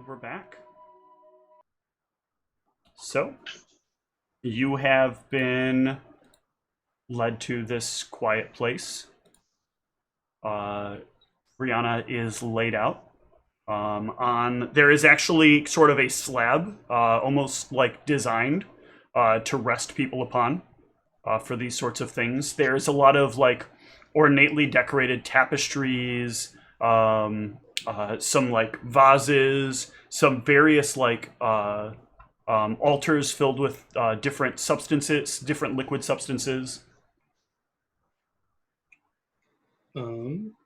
And we're back. So, you have been led to this quiet place. Brianna is laid out. There is actually sort of a slab, almost like designed to rest people upon for these sorts of things. There's a lot of like ornately decorated tapestries, some like vases, some various like altars filled with different substances, different liquid substances.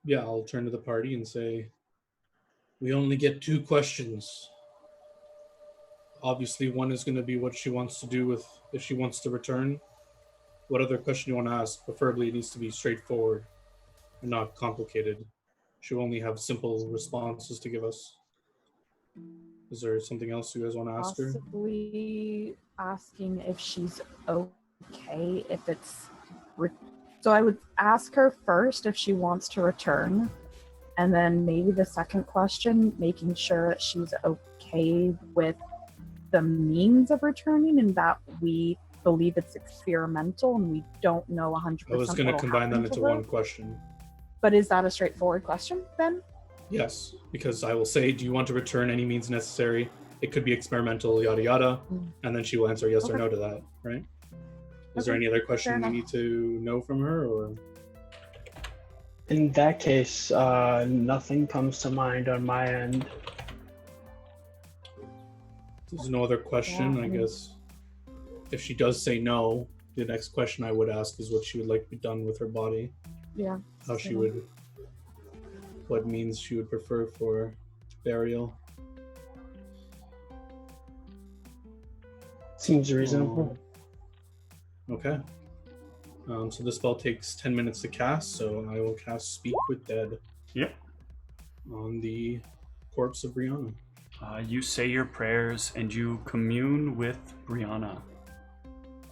Yeah, I'll turn to the party and say, we only get 2 questions. Obviously, one is going to be what she wants to do with, if she wants to return. What other question you want to ask? Preferably, it needs to be straightforward and not complicated. She'll only have simple responses to give us. Is there something else you guys want to ask her? Possibly asking if she's okay, if it's... So I would ask her first if she wants to return, and then maybe the second question, making sure that she's okay with the means of returning and that we believe it's experimental and we don't know 100%. I was going to combine them into one question. But is that a straightforward question then? Yes, because I will say, do you want to return any means necessary? It could be experimental, yada yada, and then she will answer yes or no to that, right? Is there any other question you need to know from her, or? In that case, nothing comes to mind on my end. There's no other question, I guess. If she does say no, the next question I would ask is what she would like to be done with her body. Yeah. How she would, what means she would prefer for burial. Seems reasonable. Okay. So this spell takes 10 minutes to cast, so I will cast Speak with Dead. Yep. On the corpse of Brianna. You say your prayers and you commune with Brianna.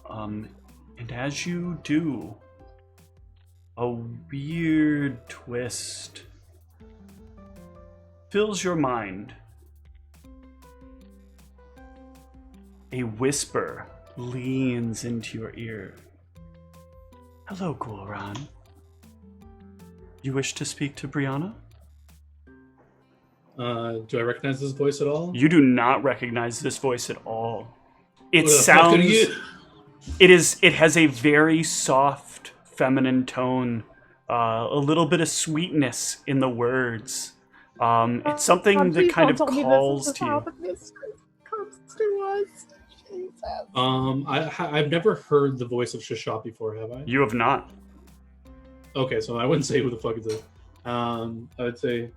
And as you do, a weird twist fills your mind. A whisper leans into your ear. Hello, Gulran. You wish to speak to Brianna? Do I recognize this voice at all? You do not recognize this voice at all. It Who the fuck are you? It has a very soft, feminine tone, a little bit of sweetness in the words. It's something that kind of calls to you. I've never heard the voice of Shashat before, have I? You have not. Okay, so I wouldn't say who the fuck is it. I would say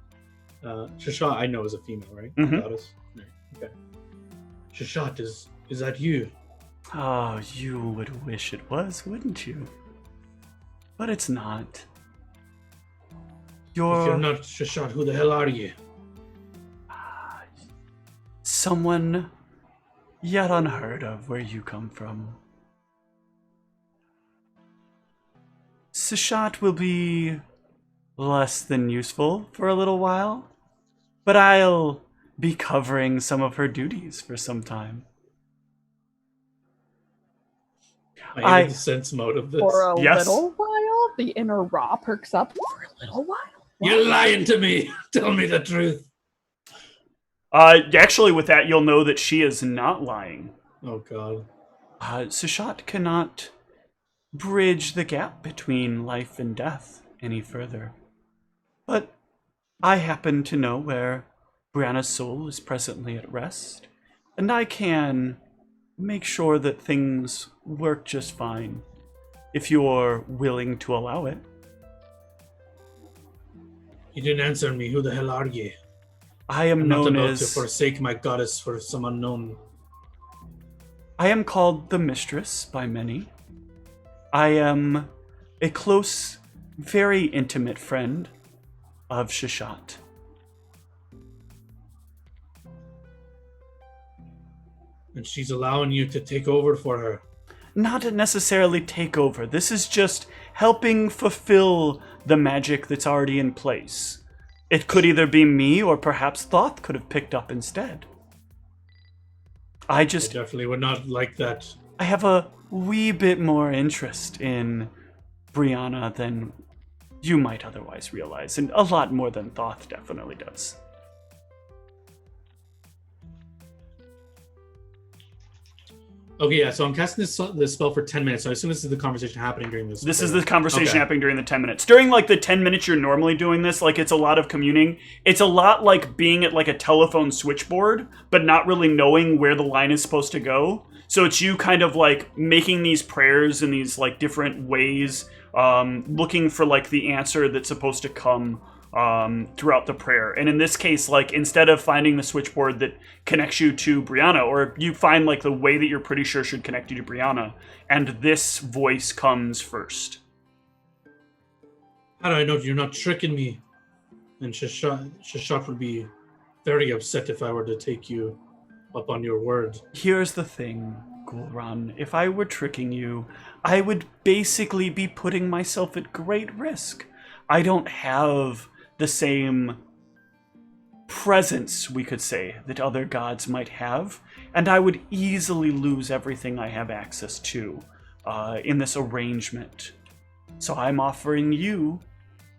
Shashat I know is a female, right? Mm-hmm. Goddess. Right. Okay. Shashat, is that you? Oh, you would wish it was, wouldn't you? But it's not. If you're not Shashat, who the hell are you? Someone yet unheard of where you come from. Shashat will be less than useful for a little while, but I'll be covering some of her duties for some time. I need the sense mode of this. For a little while? The inner raw perks up for a little while? You're lying to me! Tell me the truth! Actually, with that, you'll know that she is not lying. Oh, God. Shashat cannot bridge the gap between life and death any further. But I happen to know where Brianna's soul is presently at rest, and I can make sure that things work just fine, if you're willing to allow it. You didn't answer me. Who the hell are you? I am known not about as... to forsake my goddess for some unknown. I am called the Mistress by many. I am a close, very intimate friend of Shashat. And she's allowing you to take over for her. Not necessarily take over. This is just helping fulfill the magic that's already in place. It could either be me or perhaps Thoth could have picked up instead. I I definitely would not like that. I have a wee bit more interest in Brianna than you might otherwise realize, and a lot more than Thoth definitely does. Okay, yeah, so I'm casting this spell for 10 minutes, so I assume this is the conversation happening during this. This is the conversation Okay. happening during the 10 minutes. During, like, the 10 minutes you're normally doing this, like, it's a lot of communing. It's a lot like being at, like, a telephone switchboard, but not really knowing where the line is supposed to go. So it's you kind of, like, making these prayers in these, like, different ways, looking for, like, the answer that's supposed to come throughout the prayer. And in this case, like, instead of finding the switchboard that connects you to Brianna, or you find, like, the way that you're pretty sure should connect you to Brianna, and this voice comes first. How do I know you're not tricking me? And Shashat would be very upset if I were to take you up on your word. Here's the thing, Gulran. If I were tricking you, I would basically be putting myself at great risk. I don't have the same presence, we could say, that other gods might have, and I would easily lose everything I have access to in this arrangement. So I'm offering you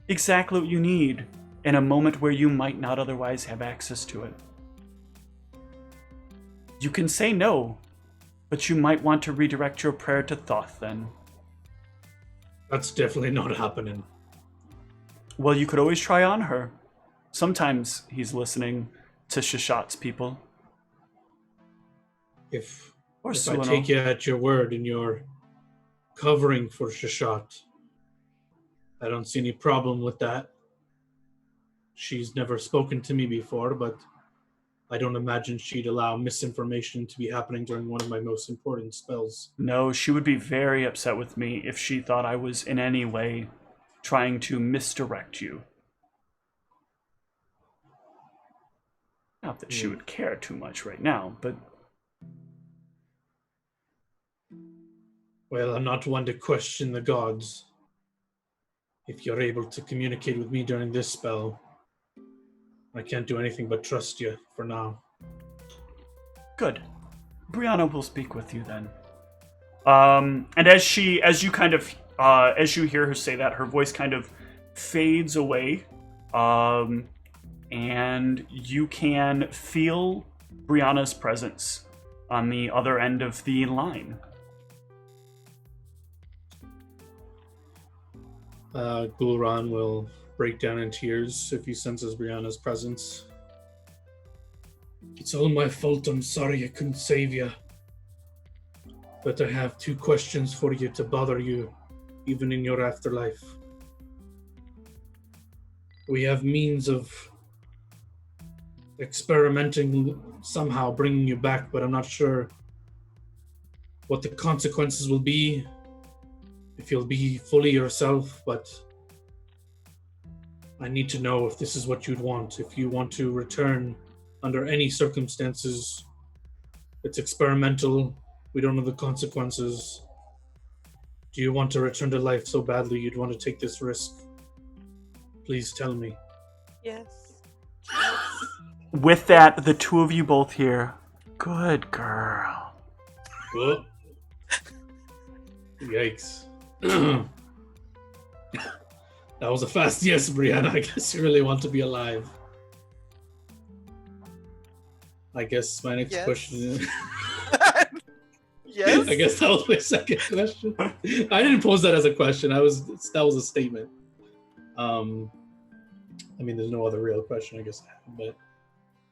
exactly what you need in a moment where you might not otherwise have access to it. You can say no, but you might want to redirect your prayer to Thoth then. That's definitely not happening. Well, you could always try on her. Sometimes he's listening to Shashat's people. If Or I Suano. take you at your word and you're covering for Shashat, I don't see any problem with that. She's never spoken to me before, but I don't imagine she'd allow misinformation to be happening during one of my most important spells. No, she would be very upset with me if she thought I was in any way trying to misdirect you. Not that she would care too much right now, but... Well, I'm not one to question the gods. If you're able to communicate with me during this spell, I can't do anything but trust you for now. Good. Brianna will speak with you then. And as you hear her say that, her voice kind of fades away. And you can feel Brianna's presence on the other end of the line. Gulran will break down in tears if he senses Brianna's presence. It's all my fault. I'm sorry I couldn't save you. But I have 2 questions for you to bother you, even in your afterlife. We have means of experimenting, somehow bringing you back, but I'm not sure what the consequences will be, if you'll be fully yourself, but I need to know if this is what you'd want. If you want to return under any circumstances, it's experimental. We don't know the consequences. Do you want to return to life so badly you'd want to take this risk? Please tell me. Yes. With that, the two of you both hear, "Good girl." Oh. Yikes. That was a fast yes, Brianna. I guess you really want to be alive. I guess my next Yes. question is... Yes. I guess that was my second question. I didn't pose that as a question. That was a statement. I mean, there's no other real question, I guess, but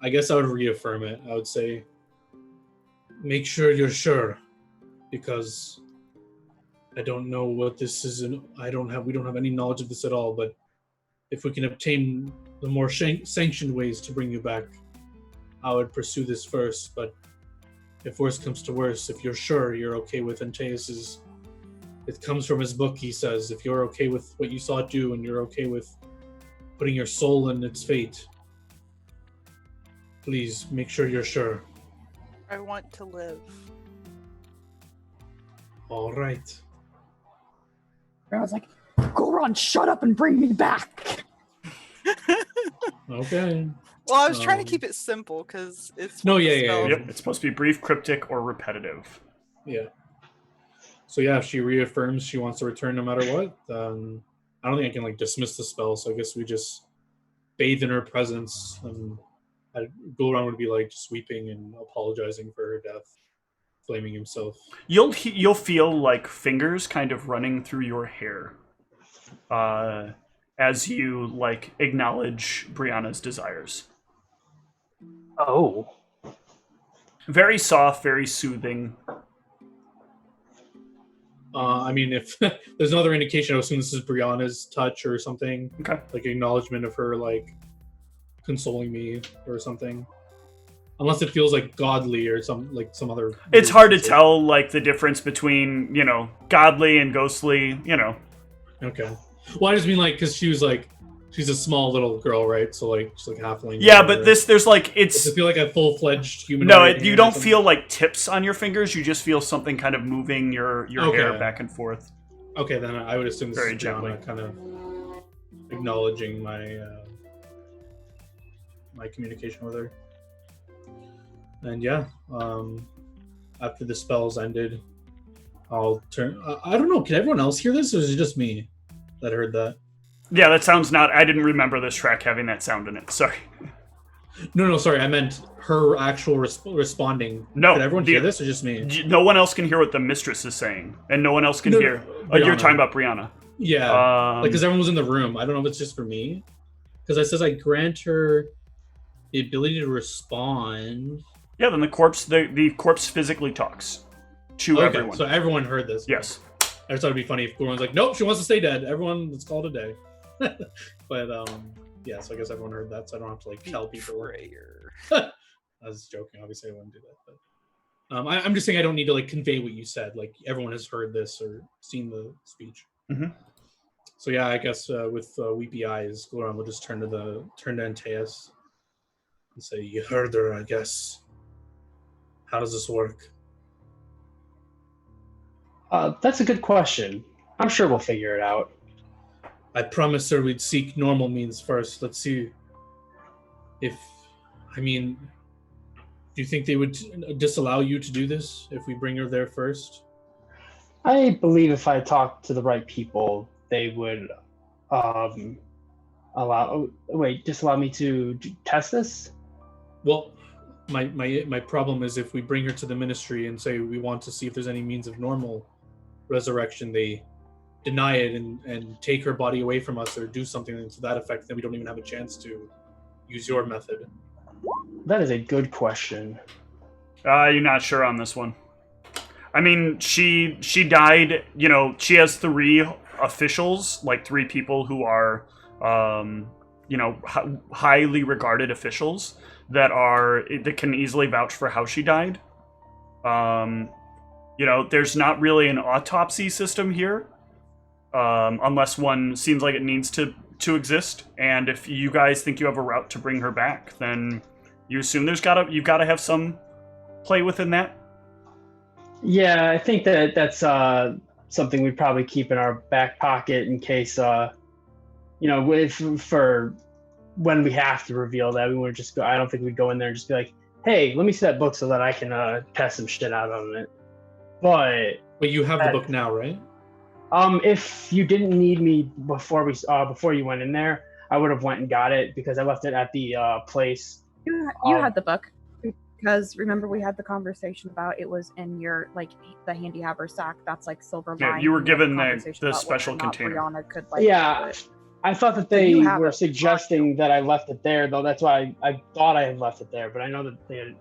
I guess I would reaffirm it. I would say, make sure you're sure, because I don't know what this is, and we don't have any knowledge of this at all. But if we can obtain the more sanctioned ways to bring you back, I would pursue this first. But if worse comes to worse, if you're sure you're okay with Antaeus's, it comes from his book. He says, if you're okay with what you saw it do, and you're okay with putting your soul in its fate, please make sure you're sure. I want to live. All right. I was like, Goron, shut up and bring me back. Okay. Well, I was trying to Um, keep it simple because it's No, one of the yeah, yeah, spells. Yep, it's supposed to be brief, cryptic, or repetitive. Yeah. So yeah, if she reaffirms she wants to return no matter what, then I don't think I can like dismiss the spell. So I guess we just bathe in her presence, and go around would be like just weeping and apologizing for her death, blaming himself. You'll feel like fingers kind of running through your hair, as you like acknowledge Brianna's desires. Oh. Very soft, very soothing. I mean, if there's another indication, I assume this is Brianna's touch or something, Okay. like acknowledgement of her like consoling me or something. Unless it feels like godly or some other. It's hard to weird tell like the difference between godly and ghostly. Okay. Well, I just mean like because she was like she's a small little girl, right? So like she's like halfling. Yeah, whatever. but there's like Does it feel like a full-fledged human? no, you don't feel like tips on your fingers. You just feel something kind of moving your hair Okay. back and forth. Okay, then I would assume this Very is gently. Brianna kind of acknowledging my my communication with her. And yeah, after the spell's ended, I'll turn. I don't know. Can everyone else hear this, or is it just me that heard that? Yeah, that sounds not. I didn't remember this track having that sound in it. Sorry. No, sorry. I meant her actual responding. No, Can everyone hear this, or just me? No one else can hear what the mistress is saying, and no one else can No, hear. Oh, you're Brianna. talking about Brianna. Yeah, like because everyone was in the room. I don't know if it's just for me. Because it says I grant her the ability to respond. Yeah, then the corpse physically talks to Okay, everyone. so everyone heard this. Yes. I just thought it'd be funny if everyone's like, "Nope, she wants to stay dead." Everyone, let's call it a day. But yeah. So I guess everyone heard that, so I don't have to like tell people. Betrayer. I was joking. Obviously, I wouldn't do that. But I'm just saying I don't need to like convey what you said. Like everyone has heard this or seen the speech. Mhm. So yeah, I guess with weepy eyes, Gloron will just turn to Antaeus and say, "You heard her, I guess. How does this work?" That's a good question. I'm sure we'll figure it out. I promised her we'd seek normal means first. Let's see if, do you think they would disallow you to do this if we bring her there first? I believe if I talk to the right people, they would disallow me to test this? Well, my problem is if we bring her to the ministry and say we want to see if there's any means of normal resurrection, they deny it and take her body away from us or do something to that effect, then we don't even have a chance to use your method. That is a good question. You're not sure on this one. I mean, she died. She has 3 officials, like 3 people who are, highly regarded officials that can easily vouch for how she died. There's not really an autopsy system here, unless one seems like it needs to exist. And if you guys think you have a route to bring her back, then you assume you've got to have some play within that. Yeah, I think that's something we'd probably keep in our back pocket in case, for when we have to reveal that. We wouldn't just go. I don't think we'd go in there and just be like, "Hey, let me see that book so that I can test some shit out on it." But you have the book now, right? if you didn't need me before you went in there, I would have went and got it because I left it at the place. You had the book because remember we had the conversation about it was in your the handy haver sack that's like silver Yeah, lined. you were We had given the conversation about special whether or not container. Brianna could, Yeah. do it. I thought that So they you have were it. suggesting that I left it there, though. That's why I thought I had left it there, but I know that they had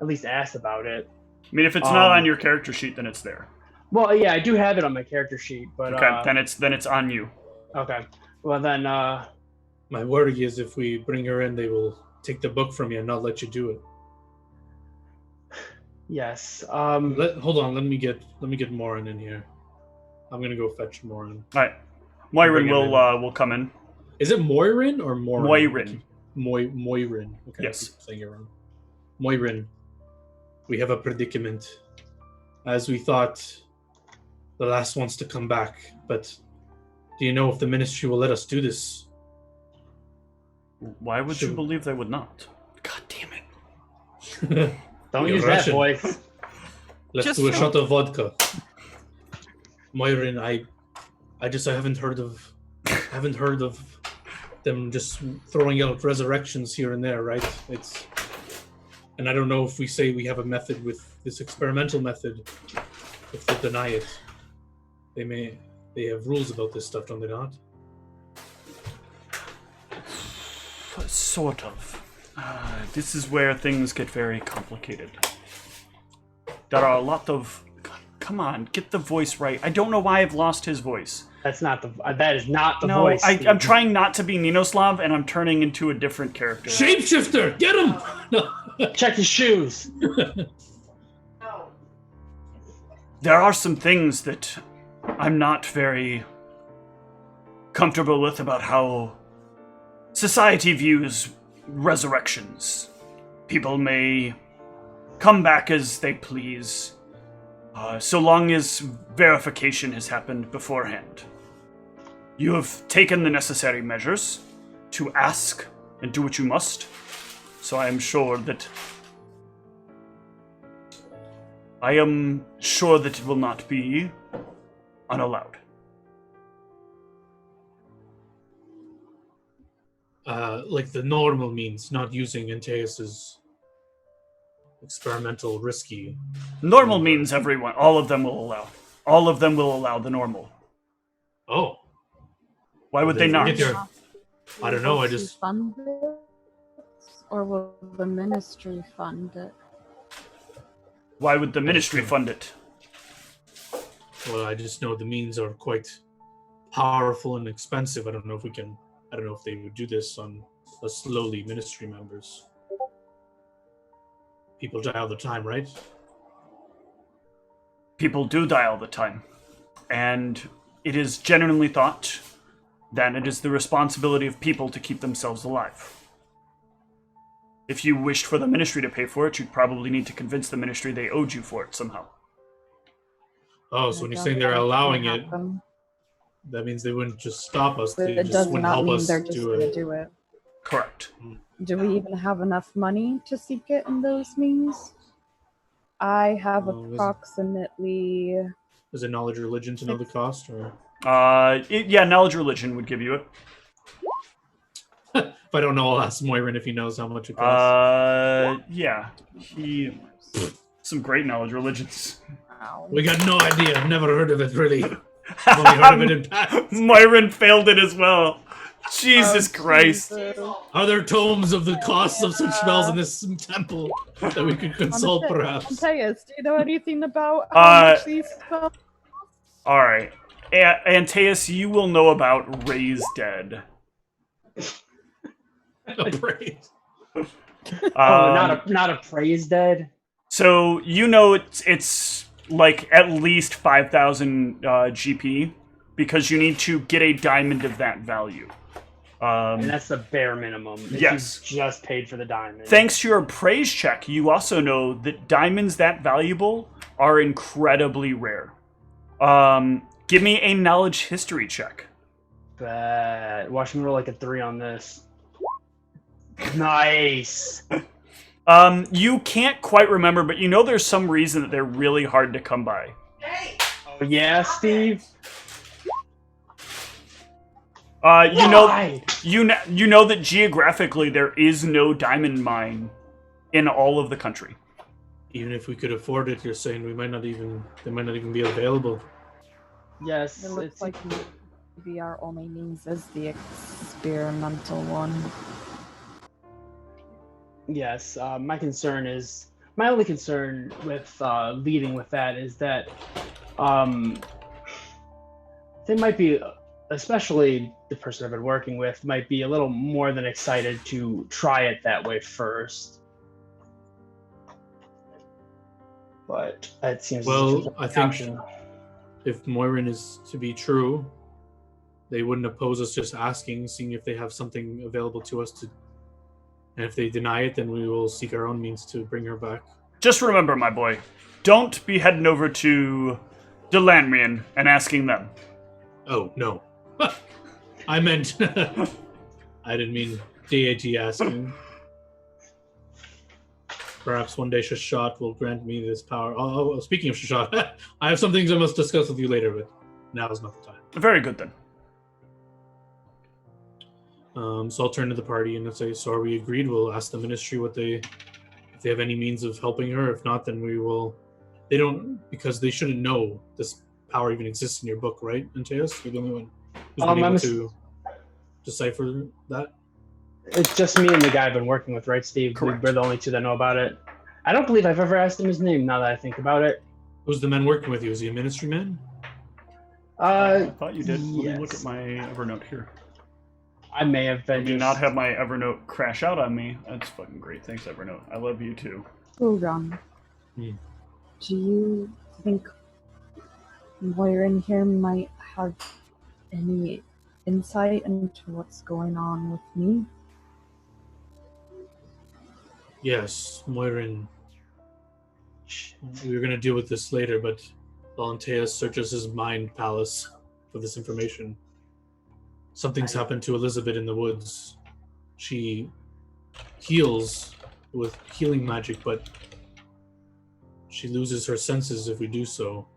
at least asked about it. I mean, if it's not on your character sheet, then it's there. Well, yeah, I do have it on my character sheet, but Okay, then it's on you. okay. Well then, My worry is if we bring her in, they will take the book from you and not let you do it. yes. Hold on, let me get Morin in here. I'm gonna go fetch Morin. All right, Moirin Bring him will come in. Is it Moirin or Morin? Moirin. Moirin. Okay, Yes. I keep saying it wrong. Moirin, we have a predicament. As we thought, the last wants to come back, but do you know if the ministry will let us do this? Why would you Shoot. believe they would not? God damn it. Don't You're use Russian. that voice. Let's Just do a for- shot of vodka. Moirin, I haven't heard of them just throwing out resurrections here and there, right? And I don't know if we say we have a method with this experimental method, if they deny it. They have rules about this stuff, don't they not? Sort of. This is where things get very complicated. There are a lot of... God, come on, get the voice right. I don't know why I've lost his voice. That is not the No, voice. I'm Steve. trying not to be Ninoslav, and I'm turning into a different character. Shapeshifter, get him! No. Check his shoes. There are some things that I'm not very comfortable with about how society views resurrections. People may come back as they please, so long as verification has happened beforehand. You have taken the necessary measures to ask and do what you must, so I am sure that it will not be unallowed. Like the normal means, not using Antaeus's experimental risky. Normal means everyone, all of them will allow. All of them will allow the normal. Oh, Why would they not? Get your- I don't know, I Will just- she fund it? Or will the ministry fund it? Why would the ministry fund it? well, I just know the means are quite powerful and expensive. I don't know if they would do this on a slowly ministry members. People die all the time, right? People do die all the time. And it is genuinely thought that it is the responsibility of people to keep themselves alive. If you wished for the ministry to pay for it, you'd probably need to convince the ministry they owed you for it somehow. Oh, so when I you're don't saying they're think allowing that'll it, happen. that means they wouldn't just stop us. But They it just does wouldn't not help mean us they're just do going to it. do it. Correct. Do we even have enough money to seek it in those means? I have Oh, is it- approximately... Is it knowledge religion to know the cost? Or Knowledge religion would give you it. if I don't know, I'll ask Moirin if he knows how much it costs. Some great knowledge religions. Wow. We got no idea. I've never heard of it, really. I've only heard of it in past. Myron failed it as well. Jesus Christ. Jesus. Are there tomes of the costs of such spells in this temple that we could consult, perhaps? Antaeus, do you know anything about how much these spells? Alright. Antaeus, you will know about Raise Dead. Praise. Not a praise dead. So you know it's like at least 5,000 GP because you need to get a diamond of that value. And that's the bare minimum. If Yes. you just paid for the diamond. Thanks to your praise check, you also know that diamonds that valuable are incredibly rare. Give me a knowledge history check. But watch me roll like a 3 on this. Nice. You can't quite remember, but you know there's some reason that they're really hard to come by. Oh yeah, Steve. You know Why? you know that geographically there is no diamond mine in all of the country. Even if we could afford it, you're saying they might not even be available. Yes. It looks like maybe our only means is the experimental one. Yes. My only concern with leading with that is that they might be, especially the person I've been working with, might be a little more than excited to try it that way first. But that seems. Well, I think option. if Moirin is to be true, they wouldn't oppose us just asking, seeing if they have something available to us to. And if they deny it, then we will seek our own means to bring her back. Just remember, my boy, don't be heading over to Delanrian and asking them. Oh no, I meant. I didn't mean deity asking. Perhaps one day Shashat will grant me this power. Oh, speaking of Shashat, I have some things I must discuss with you later, but now is not the time. Very good then. So I'll turn to the party and say, so are we agreed? We'll ask the ministry if they have any means of helping her. If not, then we will. They don't, because they shouldn't know this power even exists in your book, right, Antaeus? You're the only one who's been able to decipher that. It's just me and the guy I've been working with, right, Steve? Correct. We're the only two that know about it. I don't believe I've ever asked him his name now that I think about it. Who's the man working with you? Is he a ministry man? I thought you did. Yes. Let me look at my Evernote here. I may have been. I do not have my Evernote crash out on me. That's fucking great. Thanks, Evernote. I love you too. Theurgy, Hmm. do you think Moira here might have any insight into what's going on with me? Yes, Moirin. We were going to deal with this later, but Antaeus searches his mind palace for this information. Something's happened to Elizabeth in the woods. She heals with healing magic, but she loses her senses if we do so.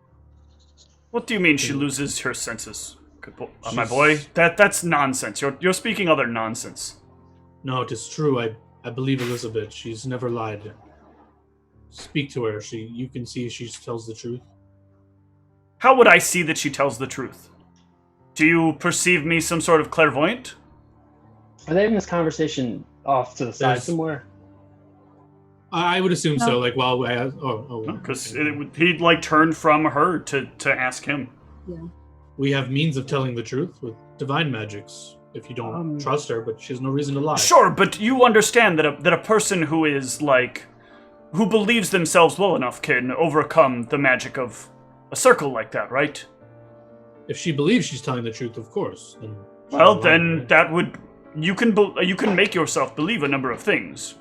What do you mean she loses her senses? My She's- boy, that's nonsense. You're speaking other nonsense. No, it is true. I believe Elizabeth. She's never lied. Speak to her. You can see she tells the truth. How would I see that she tells the truth? Do you perceive me some sort of clairvoyant? Are they having this conversation off to the side There's- somewhere? I would assume so. No. Like, while Because he like turned from her to ask him. we have means of telling the truth with divine magics. If you don't trust her, but she has no reason to lie. Sure, but you understand that a person who is who believes themselves well enough can overcome the magic of a circle like that, right? If she believes she's telling the truth, of course. Then she's Well, lying, then right? that would you can make yourself believe a number of things.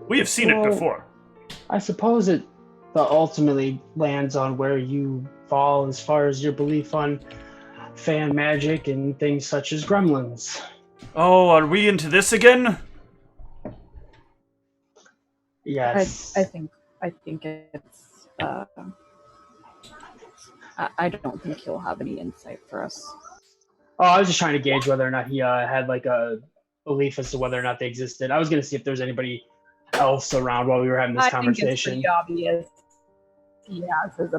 We have seen it Well- before. I suppose it ultimately lands on where you fall as far as your belief on fan magic and things such as gremlins. Oh, are we into this again? Yes. I think it's. I don't think he'll have any insight for us. Oh, I was just trying to gauge whether or not he had like a belief as to whether or not they existed. I was going to see if there's anybody else around while we were having this conversation. I think it's pretty obvious. He has his.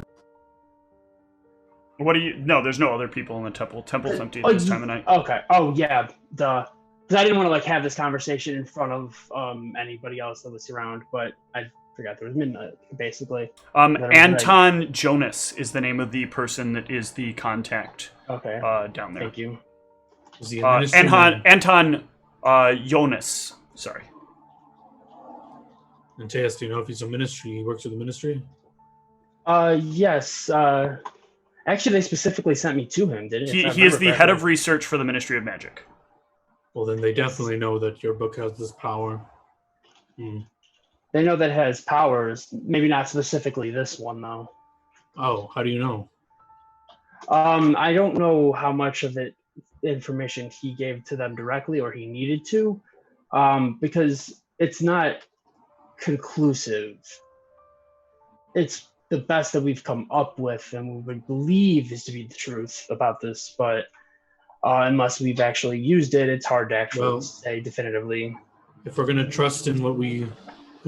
What do you? No, there's no other people in the temple. Temple's empty at this time of night. Okay. Oh yeah. Because I didn't want to like have this conversation in front of anybody else that was around, but I forgot there was midnight basically. Anton Jonas is the name of the person that is the contact Okay. down there. Thank you. Is he a ministry man? Anton Jonas. Sorry. And Tejas, do you know if he's a ministry? He works with the ministry? Yes. Actually, they specifically sent me to him, didn't they? He is the head of research for the Ministry of Magic. Well, then they definitely know that your book has this power. They know that it has powers. Maybe not specifically this one, though. Oh, how do you know? I don't know how much of it information he gave to them directly or he needed to, because it's not conclusive. It's the best that we've come up with and we would believe is to be the truth about this, but unless we've actually used it, it's hard to actually say definitively. If we're going to trust in who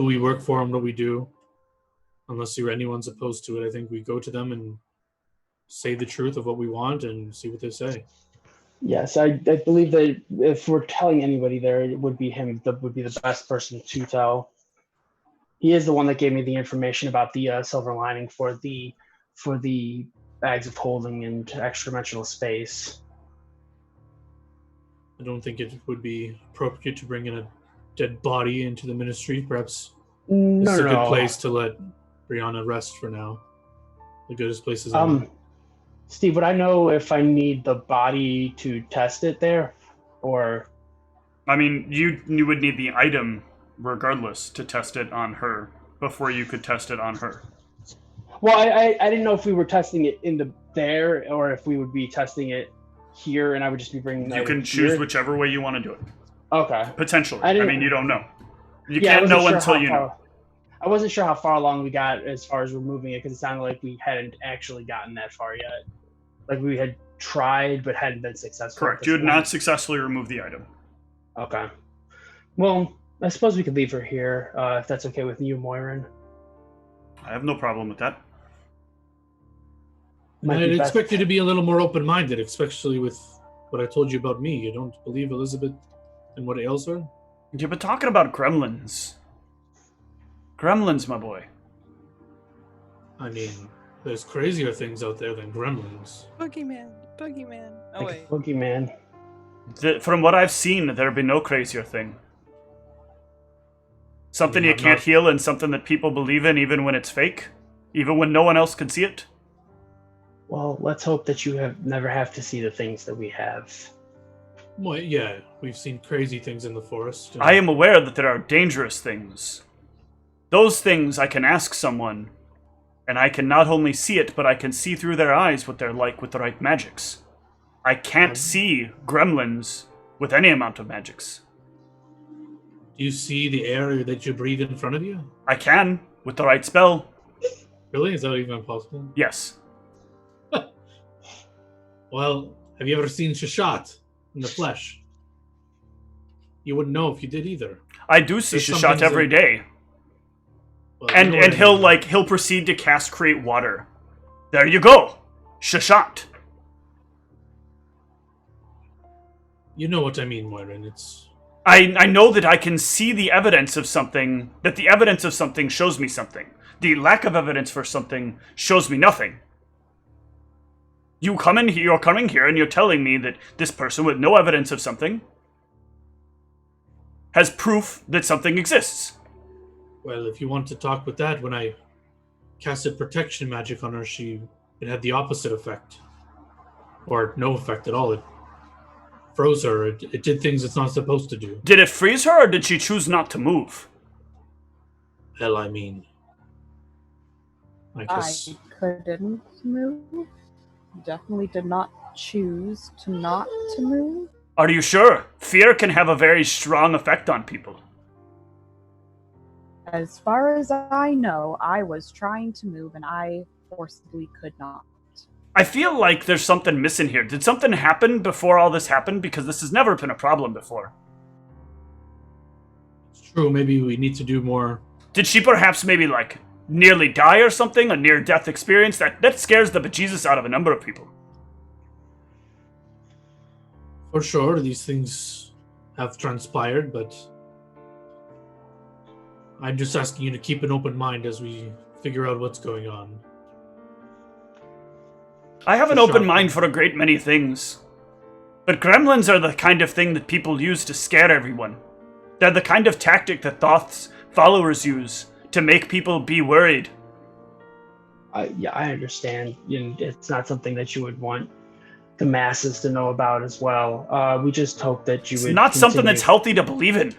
we work for and what we do, unless anyone's opposed to it, I think we go to them and say the truth of what we want and see what they say. Yes, I believe that if we're telling anybody there, it would be him that would be the best person to tell. He is the one that gave me the information about the silver lining for the bags of holding and extra-dimensional space. I don't think it would be appropriate to bring in a dead body into the ministry. Perhaps No, it's a no, good no. place to let Brianna rest for now. The goodest place is Steve, would I know if I need the body to test it there, or? I mean, you would need the item regardless to test it on her before you could test it on her. Well, I didn't know if we were testing it there or if we would be testing it here, and I would just be bringing. You can choose whichever way you want to do it. Okay. Potentially. I I didn't- mean, you don't know. You Yeah, I can't wasn't know sure until how you know. far- I wasn't sure how far along we got as far as removing it because it sounded like we hadn't actually gotten that far yet. Like we had tried but hadn't been successful. at Correct. this You had point. not successfully removed the item. Okay. Well, I suppose we could leave her here if that's okay with you, Moirin. I have no problem with that. Might I'd be best- expect you to be a little more open-minded, especially with what I told you about me. You don't believe Elizabeth and what ails her? You've been talking about gremlins. Gremlins, my boy. I mean, there's crazier things out there than gremlins. Boogeyman. Boogeyman. Oh, like wait. a boogeyman. From what I've seen, there have been no crazier thing. Something Yeah, you I'm can't not- heal and something that people believe in even when it's fake. Even when no one else can see it. Well, let's hope that you never have to see the things that we have. Well, yeah, we've seen crazy things in the forest. I am aware that there are dangerous things. Those things I can ask someone, and I can not only see it, but I can see through their eyes what they're like with the right magics. I can't see gremlins with any amount of magics. Do you see the air that you breathe in front of you? I can, with the right spell, Really? Is that even possible? yes. Well, have you ever seen Shashat in the flesh? You wouldn't know if you did either. I do see There's some Shashat things every that- day. Well, you And know what and I he'll mean. he'll proceed to cast create water. There you go. Shashat. You know what I mean, Moirin. It's I know that I can see the evidence of something, that the evidence of something shows me something. The lack of evidence for something shows me nothing. You're coming here and you're telling me that this person with no evidence of something has proof that something exists. well, if you want to talk with that, when I casted protection magic on her, it had the opposite effect, or no effect at all. It froze her. It did things it's not supposed to do. Did it freeze her or did she choose not to move? Hell, I mean, I guess. I couldn't move. Definitely did not choose to not to move. Are you sure? Fear can have a very strong effect on people. As far as I know, I was trying to move and I forcibly could not. I feel like there's something missing here. Did something happen before all this happened? Because this has never been a problem before. It's true. Maybe we need to do more. Did she perhaps maybe nearly die or something? A near-death experience? That scares the bejesus out of a number of people. For sure, these things have transpired, but I'm just asking you to keep an open mind as we figure out what's going on. I have an For open sure. mind for a great many things. But gremlins are the kind of thing that people use to scare everyone. They're the kind of tactic that Thoth's followers use to make people be worried. Yeah, I understand. It's not something that you would want the masses to know about as well. We just hope that you It's would. not something continue- that's healthy to believe in.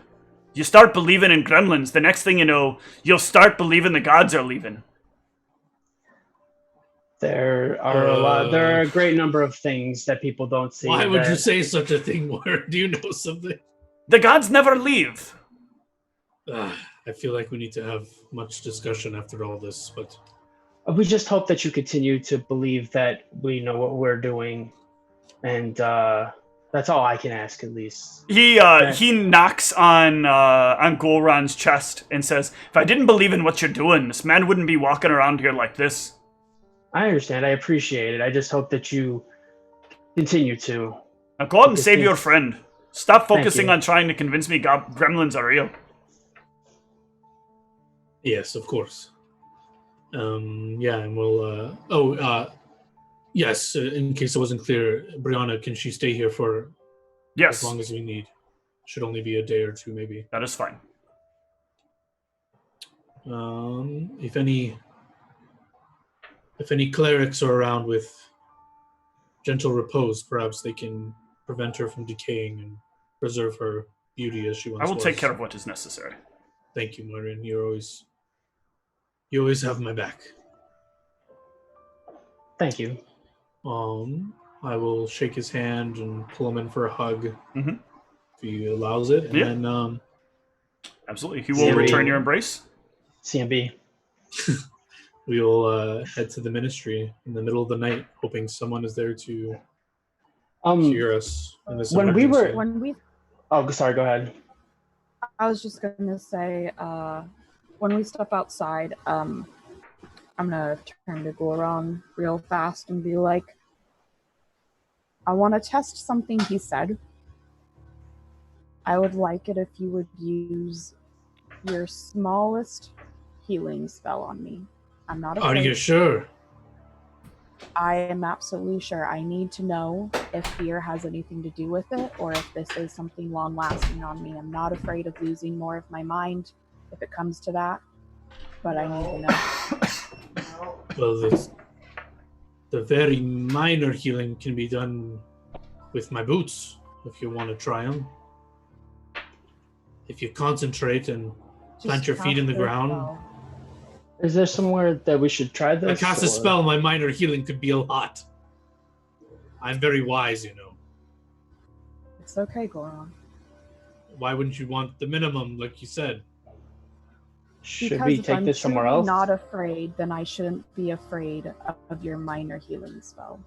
You start believing in gremlins, the next thing you know, you'll start believing the gods are leaving. There are a great number of things that people don't see. Why would you that- say such a thing, Warren? Do you know something? The gods never leave. I feel like we need to have much discussion after all this, but We just hope that you continue to believe that we know what we're doing, and that's all I can ask, at least. He knocks on Golran's chest and says, "If I didn't believe in what you're doing, this man wouldn't be walking around here like this." I understand. I appreciate it. I just hope that you continue to. Now go out and Okay, save your thanks. friend. Stop Thank focusing you. on trying to convince me gremlins are real. yes, of course. Yeah, and we'll. Yes. In case it wasn't clear, Brianna, can she stay here for Yes, as long as we need? Should only be a day or two, maybe. that is fine. If any clerics are around with gentle repose, perhaps they can prevent her from decaying and preserve her beauty as she once I will was. take care of what is necessary. Thank you, Maureen. You always have my back. Thank you. I will shake his hand and pull him in for a hug. Mhm. If he allows it. And Yeah. then Absolutely. He will return your embrace. CMB. we will head to the ministry in the middle of the night, hoping someone is there to hear us in this when we emergency. were- When we, Oh, sorry. Go ahead. I was just gonna say, when we step outside, I'm gonna turn to Goron real fast and be like, I want to test something he said. I would like it if you would use your smallest healing spell on me. I'm not Are afraid. you sure? I am absolutely sure. I need to know if fear has anything to do with it or if this is something long lasting on me. I'm not afraid of losing more of my mind if it comes to that, but I need to know. Well, the very minor healing can be done with my boots, if you want to try them. If you concentrate and plant your feet in the cast a ground. spell. Is there somewhere that we should try I this? cast a or- spell, my minor healing could be a lot. I'm very wise, you know. It's okay, Goron. Why wouldn't you want the minimum, like you said? Should Because we if take I'm this somewhere truly else? not afraid, then I shouldn't be afraid of your minor healing spell.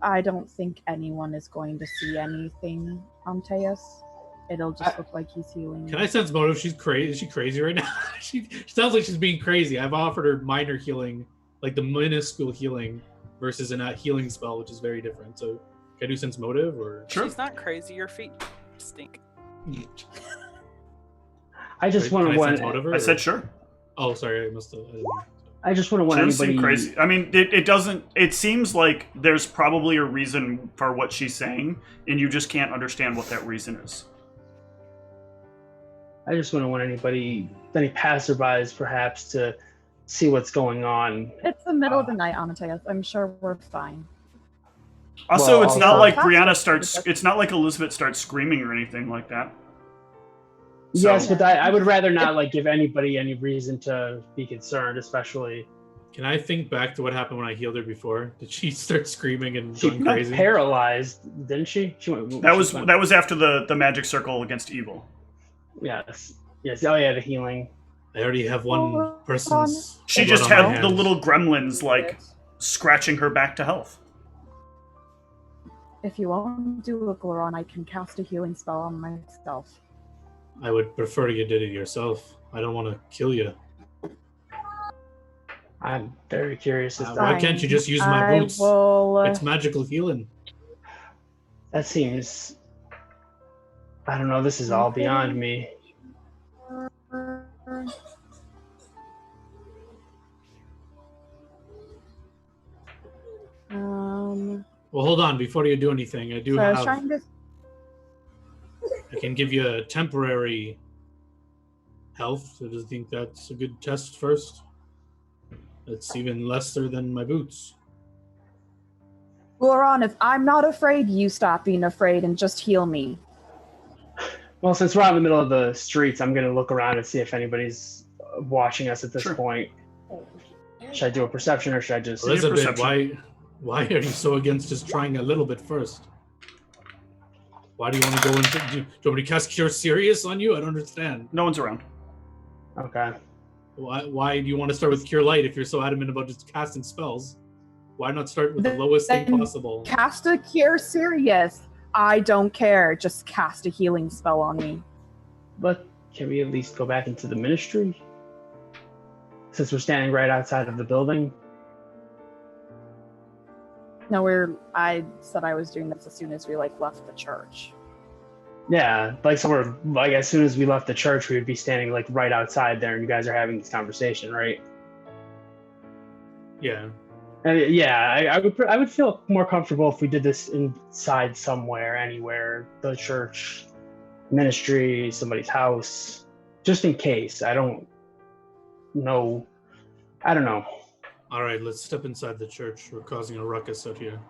I don't think anyone is going to see anything on Teus. It'll just look like he's healing. Can I sense motive? She's crazy. Is she crazy right now? she sounds like she's being crazy. I've offered her minor healing, like the minuscule healing, versus a healing spell, which is very different. So, can I do sense motive or? Sure. She's not crazy. Your feet stink. I just Can want I sense to. motive her, I or- said sure. Oh, sorry. I must have. I just want to She want doesn't anybody. seem crazy. I mean, it doesn't. It seems like there's probably a reason for what she's saying, and you just can't understand what that reason is. I just want any passerbys perhaps to see what's going on. It's the middle of the night on Teus. I'm sure we're fine. Also, Well, it's not also- like That's Brianna what- starts. It's not like Elizabeth starts screaming or anything like that. Yes, So- but I would rather not like give anybody any reason to be concerned, especially Can I think back to what happened when I healed her before? Did she start screaming and she going got crazy? paralyzed, didn't she? She went. That she was went- after the magic circle against evil. Yes. Oh yeah, the healing. I already have one person's. She blood just on my had the hands. little gremlins like scratching her back to health. If you won't do a Goron, I can cast a healing spell on myself. I would prefer you did it yourself. I don't want to kill you. I'm very curious as to Why can't you just use my I boots? will, It's magical healing. that seems. I don't know. This is all beyond me. Well, hold on. Before you do anything, I do so I was have. trying to. I can give you a temporary health. I just think that's a good test first. It's even lesser than my boots. Goron, if I'm not afraid, you stop being afraid and just heal me. Well, since we're out in the middle of the streets, I'm going to look around and see if anybody's watching us at this Sure. point. Should I do a perception or should I just? Well, Elizabeth, perception. why are you so against just trying a little bit first? Why do you want to go into? Do you want me to cast Cure Serious on you? I don't understand. No one's around. Okay. Why do you want to start with Cure Light if you're so adamant about just casting spells? Why not start with the lowest thing Then possible? Cast a cure serious. I don't care. Just cast a healing spell on me. But can we at least go back into the ministry? Since we're standing right outside of the building. No, I said I was doing this as soon as we left the church. Yeah, as soon as we left the church, we would be standing right outside there, and you guys are having this conversation, right? Yeah. I would feel more comfortable if we did this inside somewhere, anywhere, the church, ministry, somebody's house, just in case. I don't know. All right, let's step inside the church. We're causing a ruckus out here.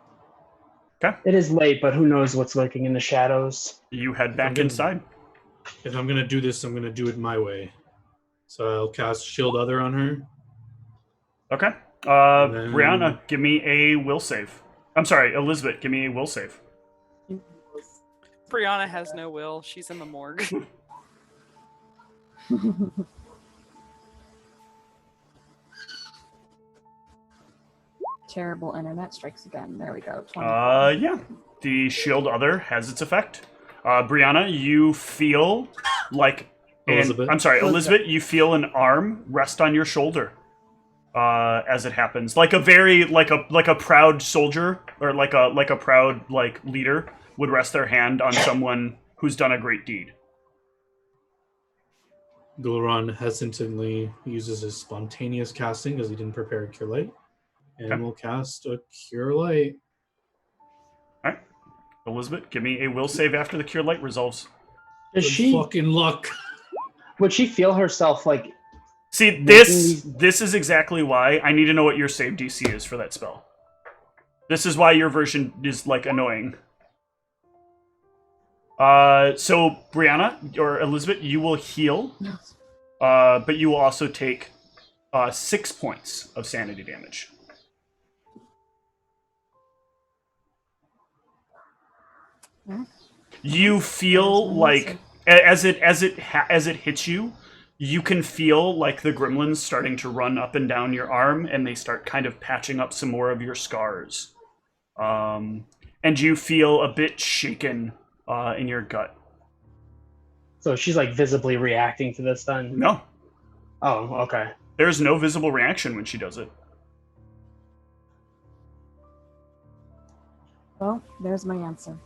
It is late, but who knows what's lurking in the shadows? You head back gonna- inside. If I'm gonna do this, I'm gonna do it my way. So I'll cast Shield Other on her. Okay. then- Brianna, give me a will save. I'm sorry, Elizabeth, give me a will save. Brianna has no will. She's in the morgue. Terrible internet strikes again. There we go. 20. Yeah. The shield other has its effect. Brianna, you feel like... Elizabeth? Elizabeth, you feel an arm rest on your shoulder as it happens. Like a very... Like a proud soldier, or like a proud leader would rest their hand on someone who's done a great deed. Gulran hesitantly uses his spontaneous casting because he didn't prepare a Cure Light. And will cast a Cure Light. Alright. Elizabeth, give me a will save after the Cure Light resolves. Does Good she? fucking luck. Would she feel herself like? See, this is exactly why I need to know what your save DC is for that spell. This is why your version is, annoying. So, Brianna, or Elizabeth, you will heal, but you will also take 6 points of sanity damage. You feel like as it hits you, you can feel like the gremlins starting to run up and down your arm, and they start kind of patching up some more of your scars. And you feel a bit shaken in your gut. So she's visibly reacting to this then? No, Oh, okay. there's no visible reaction when she does it. Well, there's my answer.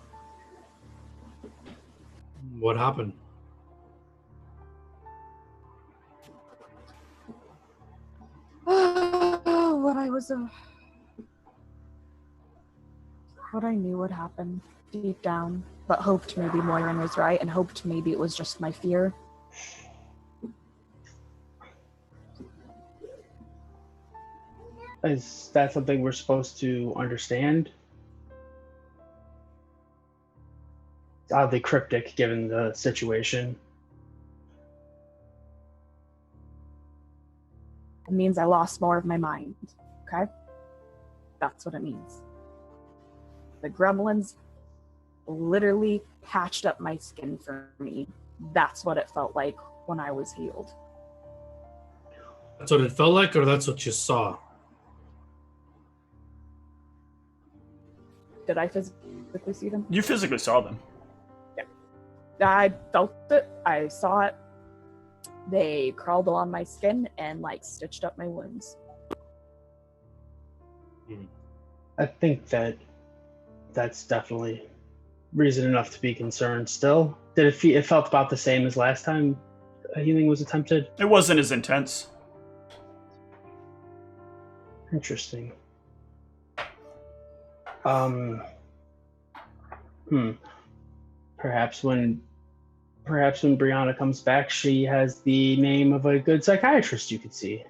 What happened? What I knew would happen deep down, but hoped maybe Moirin was right, and hoped maybe it was just my fear. Is that something we're supposed to understand? It's oddly cryptic given the situation. It means I lost more of my mind. Okay? That's what it means. The gremlins literally patched up my skin for me. That's what it felt like when I was healed. That's what it felt like, or that's what you saw? Did I physically see them? You physically saw them. I felt it. I saw it. They crawled along my skin and stitched up my wounds. I think that's definitely reason enough to be concerned still. Did it felt about the same as last time healing was attempted? It wasn't as intense. Interesting. Perhaps when Brianna comes back, she has the name of a good psychiatrist you could see.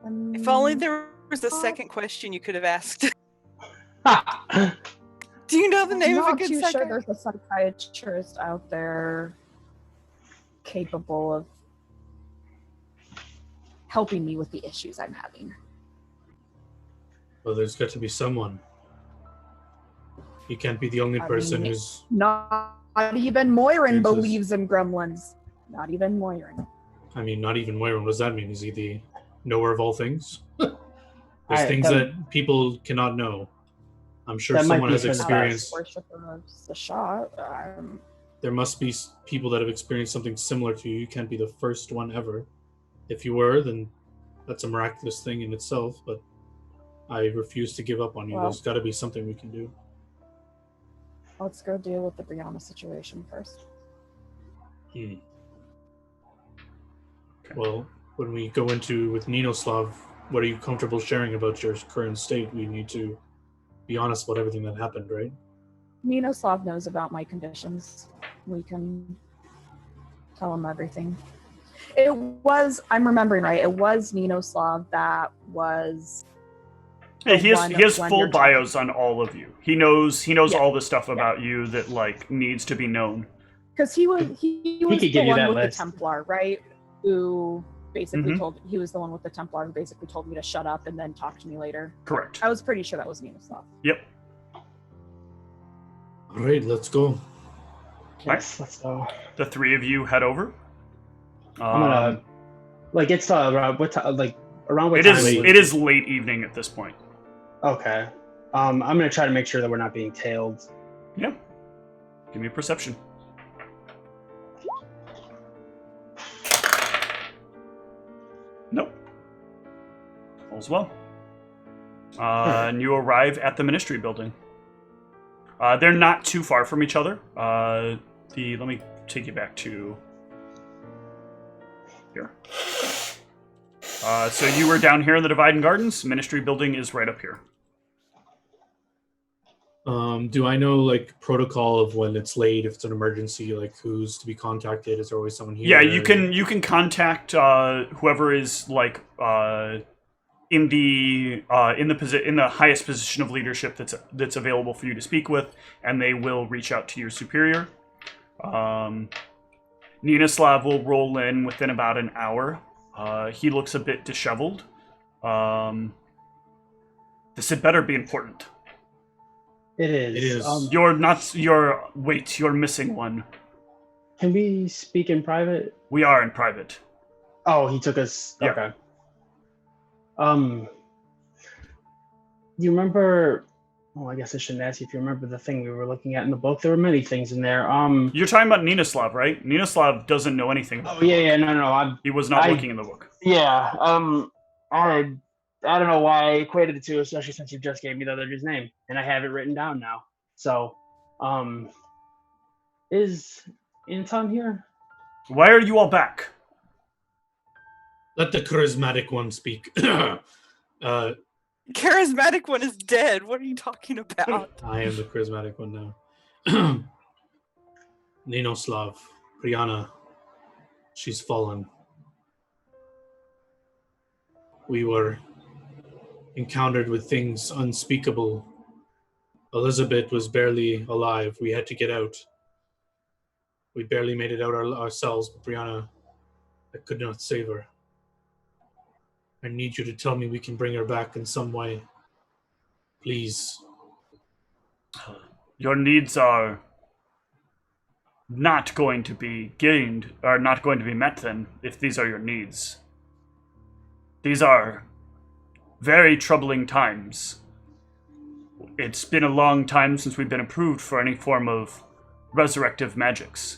If only there was a second question you could have asked. Do you know the name of a good I'm not too sure psychiatrist? there's a psychiatrist out there capable of helping me with the issues I'm having. Well, there's got to be someone. You can't be the only person who's... Not even Moirin Jesus. believes in gremlins. Not even Moirin. I mean, not even Moirin. What does that mean? Is he the knower of all things? There's things that people cannot know. I'm sure That might someone be has for the experienced... Worshipper of the shot. There must be people that have experienced something similar to you. You can't be the first one ever. If you were, then that's a miraculous thing in itself, but I refuse to give up on you. Well, There's got to be something we can do. let's go deal with the Brianna situation first. Well, when we go into with Ninoslav, what are you comfortable sharing about your current state? We need to be honest about everything that happened, right? Ninoslav knows about my conditions. We can tell him everything. I'm remembering right, it was Ninoslav that was... Yeah, he has when full you're bios on all of you. He knows all the stuff Yeah. about you that needs to be known. Because he was could the give you one that with list. the Templar, right? Who basically Mhm. he was the one with the Templar who basically told me to shut up and then talk to me later. Correct. I was pretty sure that was Ninoslav. Yep. All right, let's go. Yes, let's go. The three of you head over. I'm gonna it's around what time? Like around what It time? is. It is late evening at this point. Okay. I'm gonna try to make sure that we're not being tailed. Yeah. Give me a perception. Nope. All's well. And you arrive at the Ministry building. They're not too far from each other. Let me take you back to here. So you were down here in the Divide and Gardens. Ministry building is right up here. Do I know like protocol of when it's late, if it's an emergency, like who's to be contacted? Is there always someone here? Yeah, you can contact whoever is like in the highest position of leadership that's available for you to speak with, and they will reach out to your superior. Ninoslav will roll in within about an hour. He looks a bit disheveled. This had better be important. It is. It is. You're missing one. Can we speak in private? We are in private. Oh, he took us. Yeah. Okay. You remember? Well, I guess I shouldn't ask you if you remember the thing we were looking at in the book. There were many things in there. You're talking about Ninoslav, right? Ninoslav doesn't know anything about Oh yeah, no. He was not looking in the book. Yeah. I don't know why I equated the two, especially since you just gave me the other's name, and I have it written down now. So, is Anton here? Why are you all back? Let the charismatic one speak. Charismatic one is dead. What are you talking about? I am the charismatic one now. Ninoslav, Brianna, she's fallen. We were encountered with things unspeakable. Elizabeth was barely alive. We had to get out. We barely made it out ourselves, but Brianna, I could not save her. I need you to tell me we can bring her back in some way. Please. Your needs are not going to be gained, or not going to be met then, if these are your needs. These are very troubling times. It's been a long time since we've been approved for any form of resurrective magics.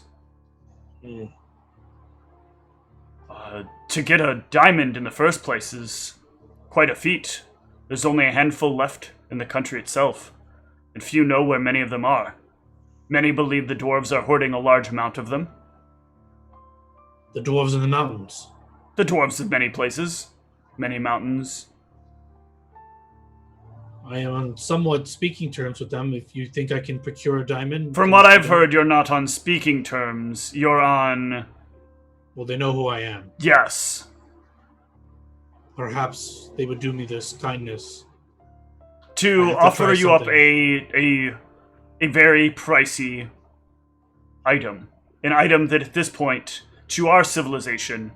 To get a diamond in the first place is quite a feat. There's only a handful left in the country itself, and few know where many of them are. Many believe the dwarves are hoarding a large amount of them. The dwarves in the mountains. The dwarves of many places, many mountains. I am on somewhat speaking terms with them. If you think I can procure a diamond... From what I've heard, you're not on speaking terms. You're on... Well, they know who I am. Yes. Perhaps they would do me this kindness. To I have to offer try you up something. a very pricey item. An item that at this point, to our civilization,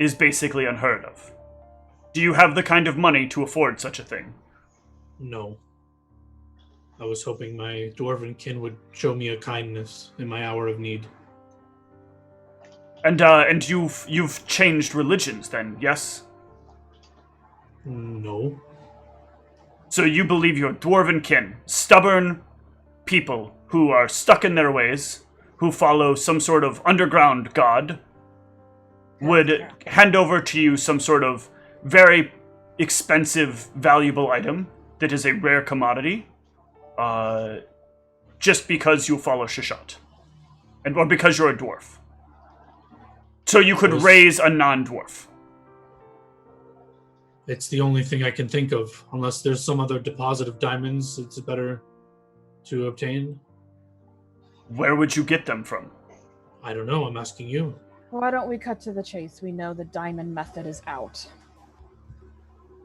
is basically unheard of. Do you have the kind of money to afford such a thing? No. I was hoping my dwarven kin would show me a kindness in my hour of need. And you've changed religions then, yes? No. So you believe your dwarven kin, stubborn people who are stuck in their ways, who follow some sort of underground god, would hand over to you some sort of very expensive, valuable item that is a rare commodity, just because you follow Shishat, or because you're a dwarf. So you could raise a non-dwarf. It's the only thing I can think of. Unless there's some other deposit of diamonds, it's better to obtain. Where would you get them from? I don't know. I'm asking you. Why don't we cut to the chase? We know the diamond method is out.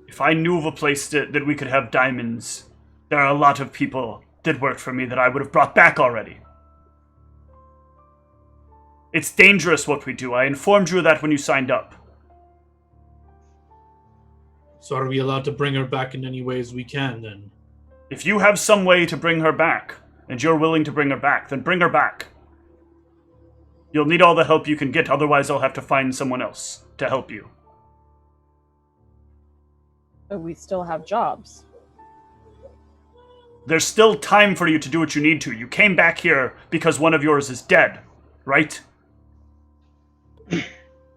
If I knew of a place that we could have diamonds, there are a lot of people that work for me that I would have brought back already. It's dangerous what we do. I informed you of that when you signed up. So are we allowed to bring her back in any ways we can, then? If you have some way to bring her back, and you're willing to bring her back, then bring her back. You'll need all the help you can get, otherwise I'll have to find someone else to help you. But we still have jobs. There's still time for you to do what you need to. You came back here because one of yours is dead, right? Yes,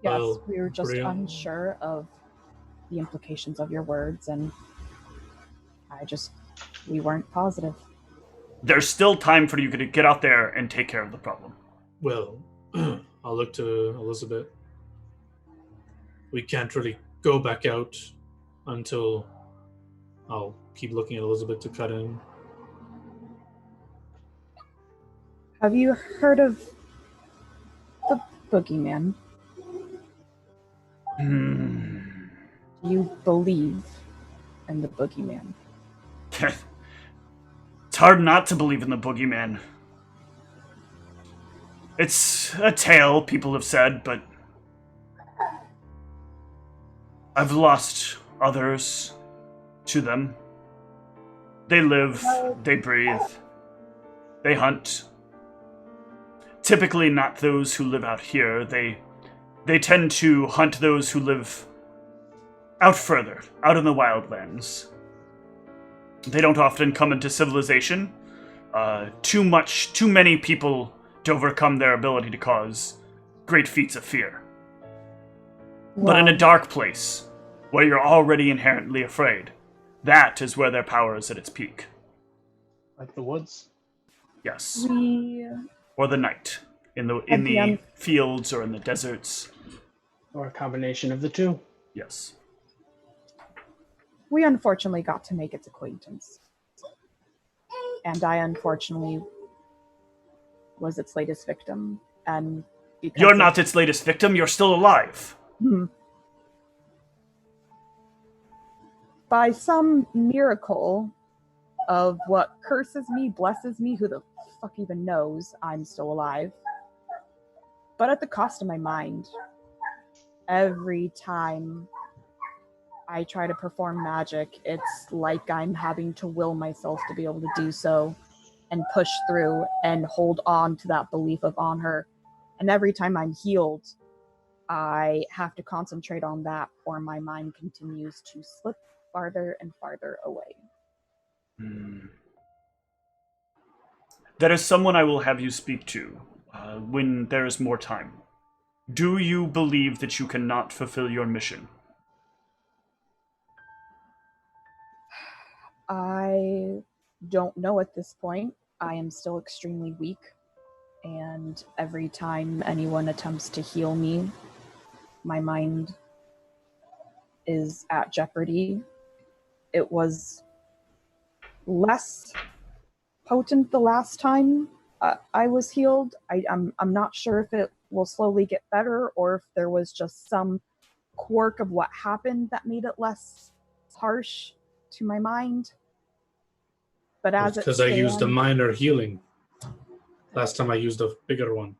Well, we were just Bria- unsure of the implications of your words, and we weren't positive. There's still time for you to get out there and take care of the problem. Well, I'll look to Elizabeth. We can't really go back out until I'll keep looking at Elizabeth to cut in. Have you heard of the boogeyman? Do you believe in the boogeyman? It's hard not to believe in the boogeyman. It's a tale, people have said, but I've lost others to them. They live, they breathe, they hunt. Typically not those who live out here. They tend to hunt those who live out further, out in the wildlands. They don't often come into civilization. Too many people to overcome their ability to cause great feats of fear. But in a dark place, where you're already inherently afraid, that is where their power is at its peak. Like the woods? Yes. we Or the night. In the end. fields or in the deserts. Or a combination of the two? Yes. we unfortunately got to make its acquaintance, and I unfortunately was its latest victim. And because You're not its latest victim, you're still alive. by some miracle of what curses me, blesses me, who the fuck even knows, I'm still alive. But at the cost of my mind. Every time I try to perform magic, it's like I'm having to will myself to be able to do so and push through and hold on to that belief of honor. And every time I'm healed, I have to concentrate on that, or my mind continues to slip farther and farther away. There is someone I will have you speak to when there is more time. Do you believe that you cannot fulfill your mission? I don't know at this point. I am still extremely weak, and every time anyone attempts to heal me, my mind is at jeopardy. It was less potent the last time I was healed. I'm not sure if it will slowly get better or if there was just some quirk of what happened that made it less harsh to my mind. But as it Because I used a stands, minor healing. Last time I used a bigger one.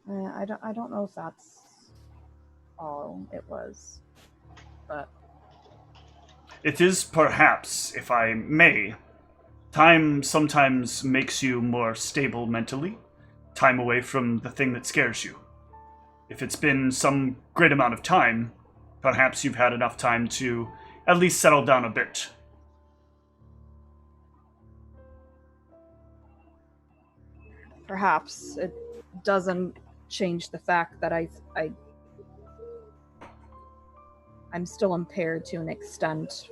I don't know if that's all it was, but It is perhaps, if I may, time sometimes makes you more stable mentally. Time away from the thing that scares you. If it's been some great amount of time, perhaps you've had enough time to at least settle down a bit. perhaps it doesn't change the fact that I'm still impaired to an extent.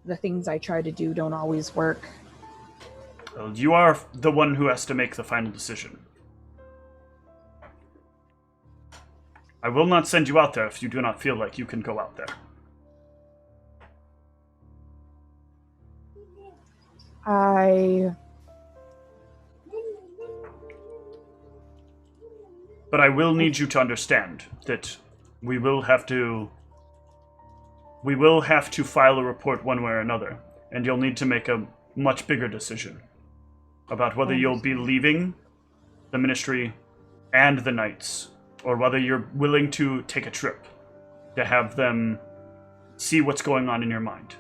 The things I try to do don't always work. Well, you are the one who has to make the final decision. I will not send you out there if you do not feel like you can go out there. But I will need you to understand that we will have to file a report one way or another, and you'll need to make a much bigger decision about whether you'll be leaving the ministry and the knights, or whether you're willing to take a trip to have them see what's going on in your mind.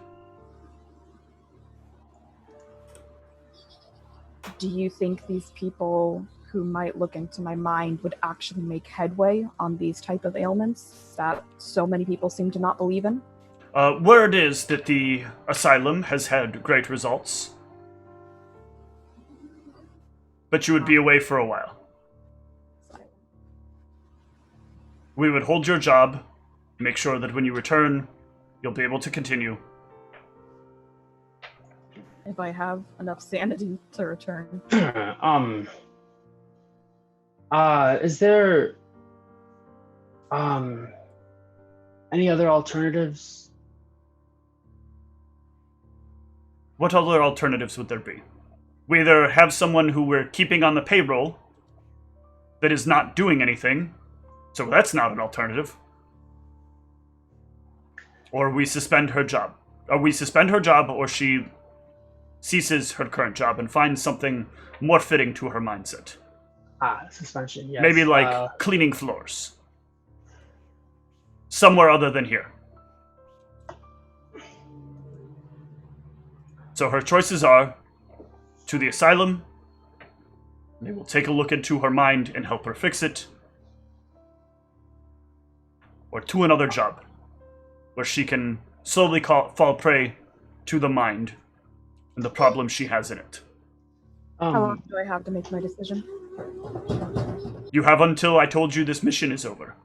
do you think these people who might look into my mind would actually make headway on these type of ailments that so many people seem to not believe in? Word is that the asylum has had great results. But you would be away for a while. We would hold your job, make sure that when you return, you'll be able to continue. If I have enough sanity to return. Is there any other alternatives? What other alternatives would there be? We either have someone who we're keeping on the payroll that is not doing anything, so that's not an alternative. Or we suspend her job. Or we suspend her job, or she ceases her current job and finds something more fitting to her mindset. Suspension, yes. Maybe like cleaning floors. Somewhere other than here. So her choices are to the asylum. They will take a look into her mind and help her fix it. Or to another job, where she can slowly fall prey to the mind and the problems she has in it. How long do I have to make my decision? You have until I told you this mission is over.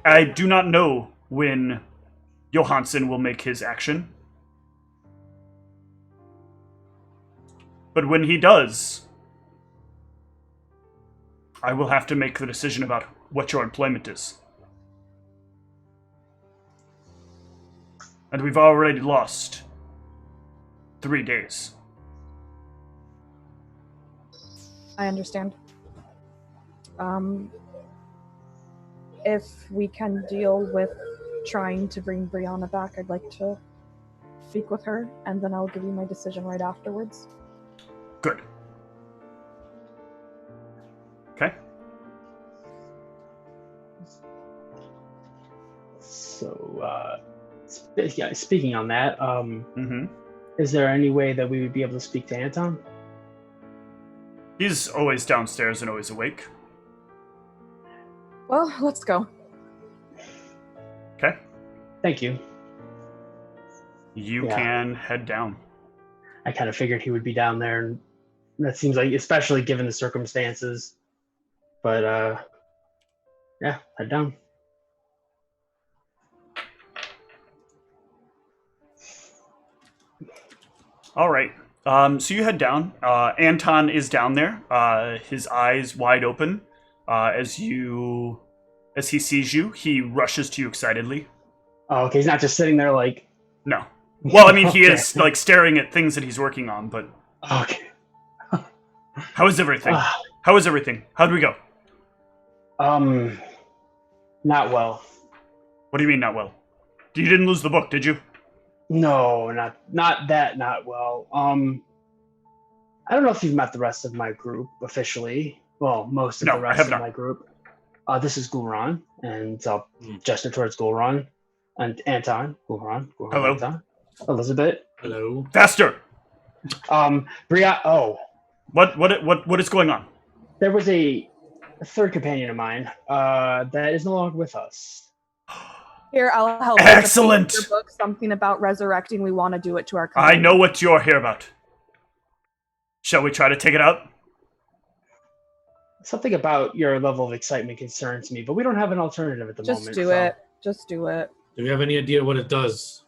I do not know when Johansson will make his action. But when he does, I will have to make the decision about what your employment is. And we've already lost 3 days. I understand. If we can deal with trying to bring Brianna back, I'd like to speak with her, and then I'll give you my decision right afterwards. Good. Okay. So, speaking on that, Mm-hmm. is there any way that we would be able to speak to Anton? He's always downstairs and always awake. Well, let's go. Okay. Thank you. You Yeah. can head down. I kind of figured he would be down there, and that seems like, especially given the circumstances. But yeah, head down. All right. So you head down. Anton is down there. His eyes wide open. As he sees you, he rushes to you excitedly. Oh, okay. He's not just sitting there like. No. Well, I mean, he Okay. is like staring at things that he's working on. But Okay. how is everything? Ah. How is everything? How do we go? Not well. What do you mean not well? You didn't lose the book, did you? No, not well. I don't know if you've met the rest of my group officially. Well, most of No, the I rest have of not. my group. This is Gulran, and gesture towards Gulran, and Anton. Gulran. Hello. Anton. Elizabeth. Hello. Faster! Bria. Oh, What is going on? there was a third companion of mine that is no longer with us. Here, I'll help. Excellent! Your book, something about resurrecting. We want to do it to our I company. know what you're here about. Shall we try to take it out? Something about your level of excitement concerns me, but we don't have an alternative at the moment. Just do so- it. Just do it. Do we have any idea what it does?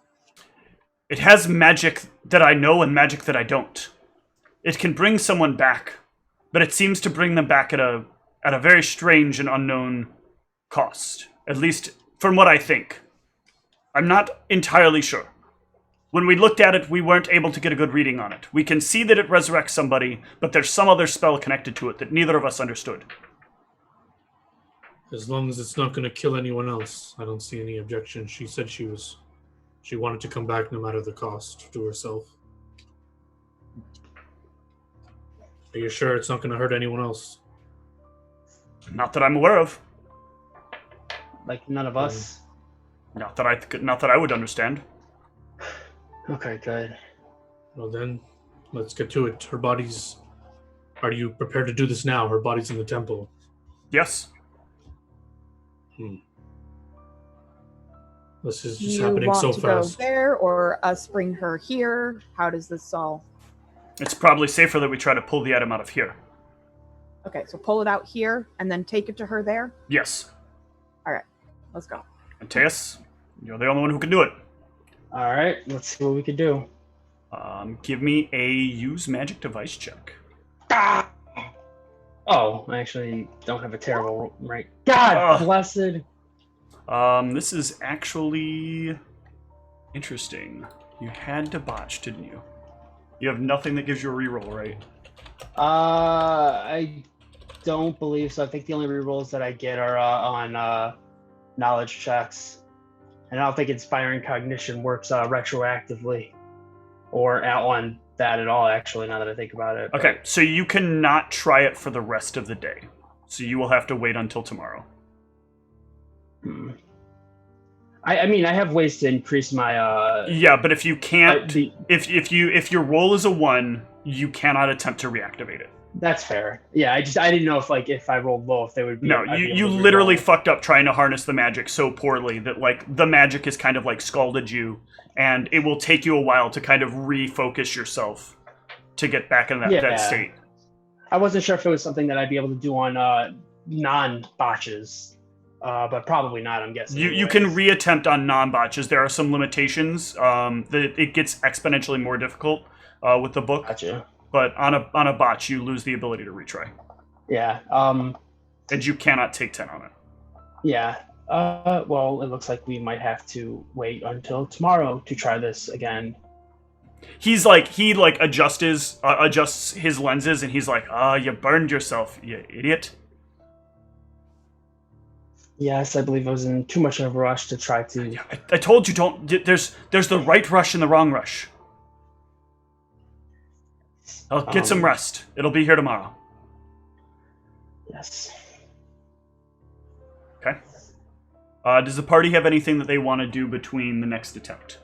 It has magic that I know and magic that I don't. It can bring someone back, but it seems to bring them back at a very strange and unknown cost. At least from what I think. I'm not entirely sure. When we looked at it, we weren't able to get a good reading on it. We can see that it resurrects somebody, but there's some other spell connected to it that neither of us understood. As long as it's not going to kill anyone else, I don't see any objection. She said she wanted to come back no matter the cost to herself. Are you sure it's not going to hurt anyone else? Not that I'm aware of. Like none of us. Not that I would understand. Okay, good. Well then, let's get to it. Her body's... Are you prepared to do this now? Her body's in the temple. Yes. This is Do just you happening want so to fast. go there or us bring her here? How does this all... It's probably safer that we try to pull the item out of here. Okay, so pull it out here and then take it to her there? Yes. Let's go. And Teus, you're the only one who can do it. All right, let's see what we can do. Give me a use magic device check. Ah! Oh, I actually don't have a terrible right. God blessed. This is actually interesting. You had to botch, didn't you? You have nothing that gives you a reroll, right? I don't believe so. I think the only rerolls that I get are on knowledge checks, and I don't think inspiring cognition works retroactively or on that at all. Actually, now that I think about it. Okay, so you cannot try it for the rest of the day. So you will have to wait until tomorrow. I mean, I have ways to increase my. Yeah, but if you can't, if your roll is a 1, you cannot attempt to reactivate it. That's fair. Yeah, I didn't know if I rolled low, if they would be. No, I'd be you able to literally reroll. fucked up trying to harness the magic so poorly that like the magic has kind of like scalded you, and it will take you a while to kind of refocus yourself to get back in that Yeah. state. I wasn't sure if it was something that I'd be able to do on non-botches, but probably not. I'm guessing. You can reattempt on non-botches. There are some limitations. That it gets exponentially more difficult with the book. Gotcha. But on a botch, you lose the ability to retry, Yeah. and you cannot take 10 on it. Yeah. Well, it looks like we might have to wait until tomorrow to try this again. He adjusts his lenses, and he's like, you burned yourself, you idiot. Yes, I believe I was in too much of a rush to try to. I told you don't. There's the right rush and the wrong rush. I'll get some rest. It'll be here tomorrow. Yes. Okay. Does the party have anything that they want to do between the next attempt?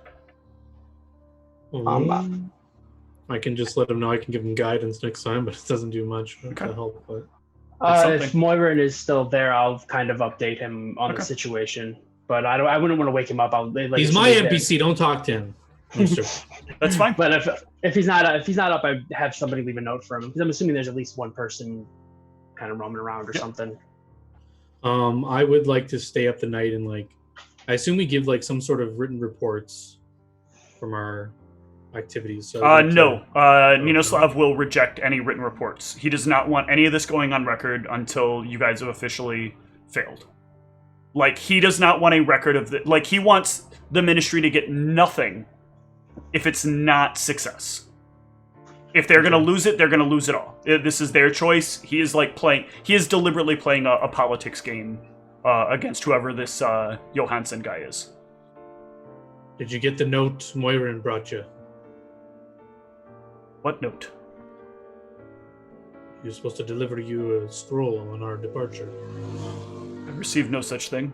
I can just let him know. I can give him guidance next time, but it doesn't do much to help. But If Moirin is still there, I'll kind of update him on the situation. But I wouldn't want to wake him up. he's my NPC. Don't talk to him. That's fine. But if he's not up, I have somebody leave a note for him because I'm assuming there's at least one person kind of roaming around or something. I would like to stay up the night and I assume we give some sort of written reports from our activities. So no. Ninoslav will reject any written reports. He does not want any of this going on record until you guys have officially failed. He does not want a record of the. He wants the ministry to get nothing if it's not success. If they're going to lose it, they're going to lose it all. This is their choice. He is deliberately playing a politics game against whoever this Johansson guy is. Did you get the note Moirin brought you? What note? He was supposed to deliver you a scroll on our departure. I received no such thing.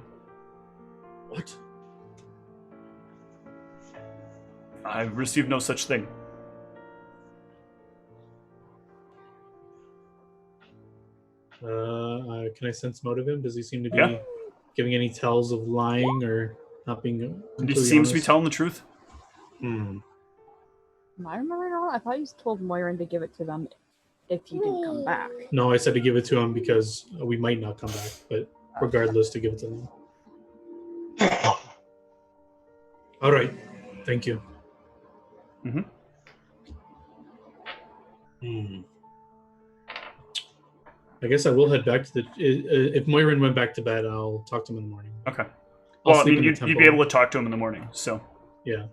What? I received no such thing. Can I sense motive him? Does he seem to be giving any tells of lying or not being completely He seems to be honest? telling the truth. Am I remembering wrong? I thought you told Moirin to give it to them if you didn't come back. No, I said to give it to him because we might not come back, but regardless, to give it to them. All right. Thank you. I guess I will head back to the... if Moirin went back to bed, I'll talk to him in the morning. Okay. I'll Well, sleep in the you'd temple. be able to talk to him in the morning, so Yeah.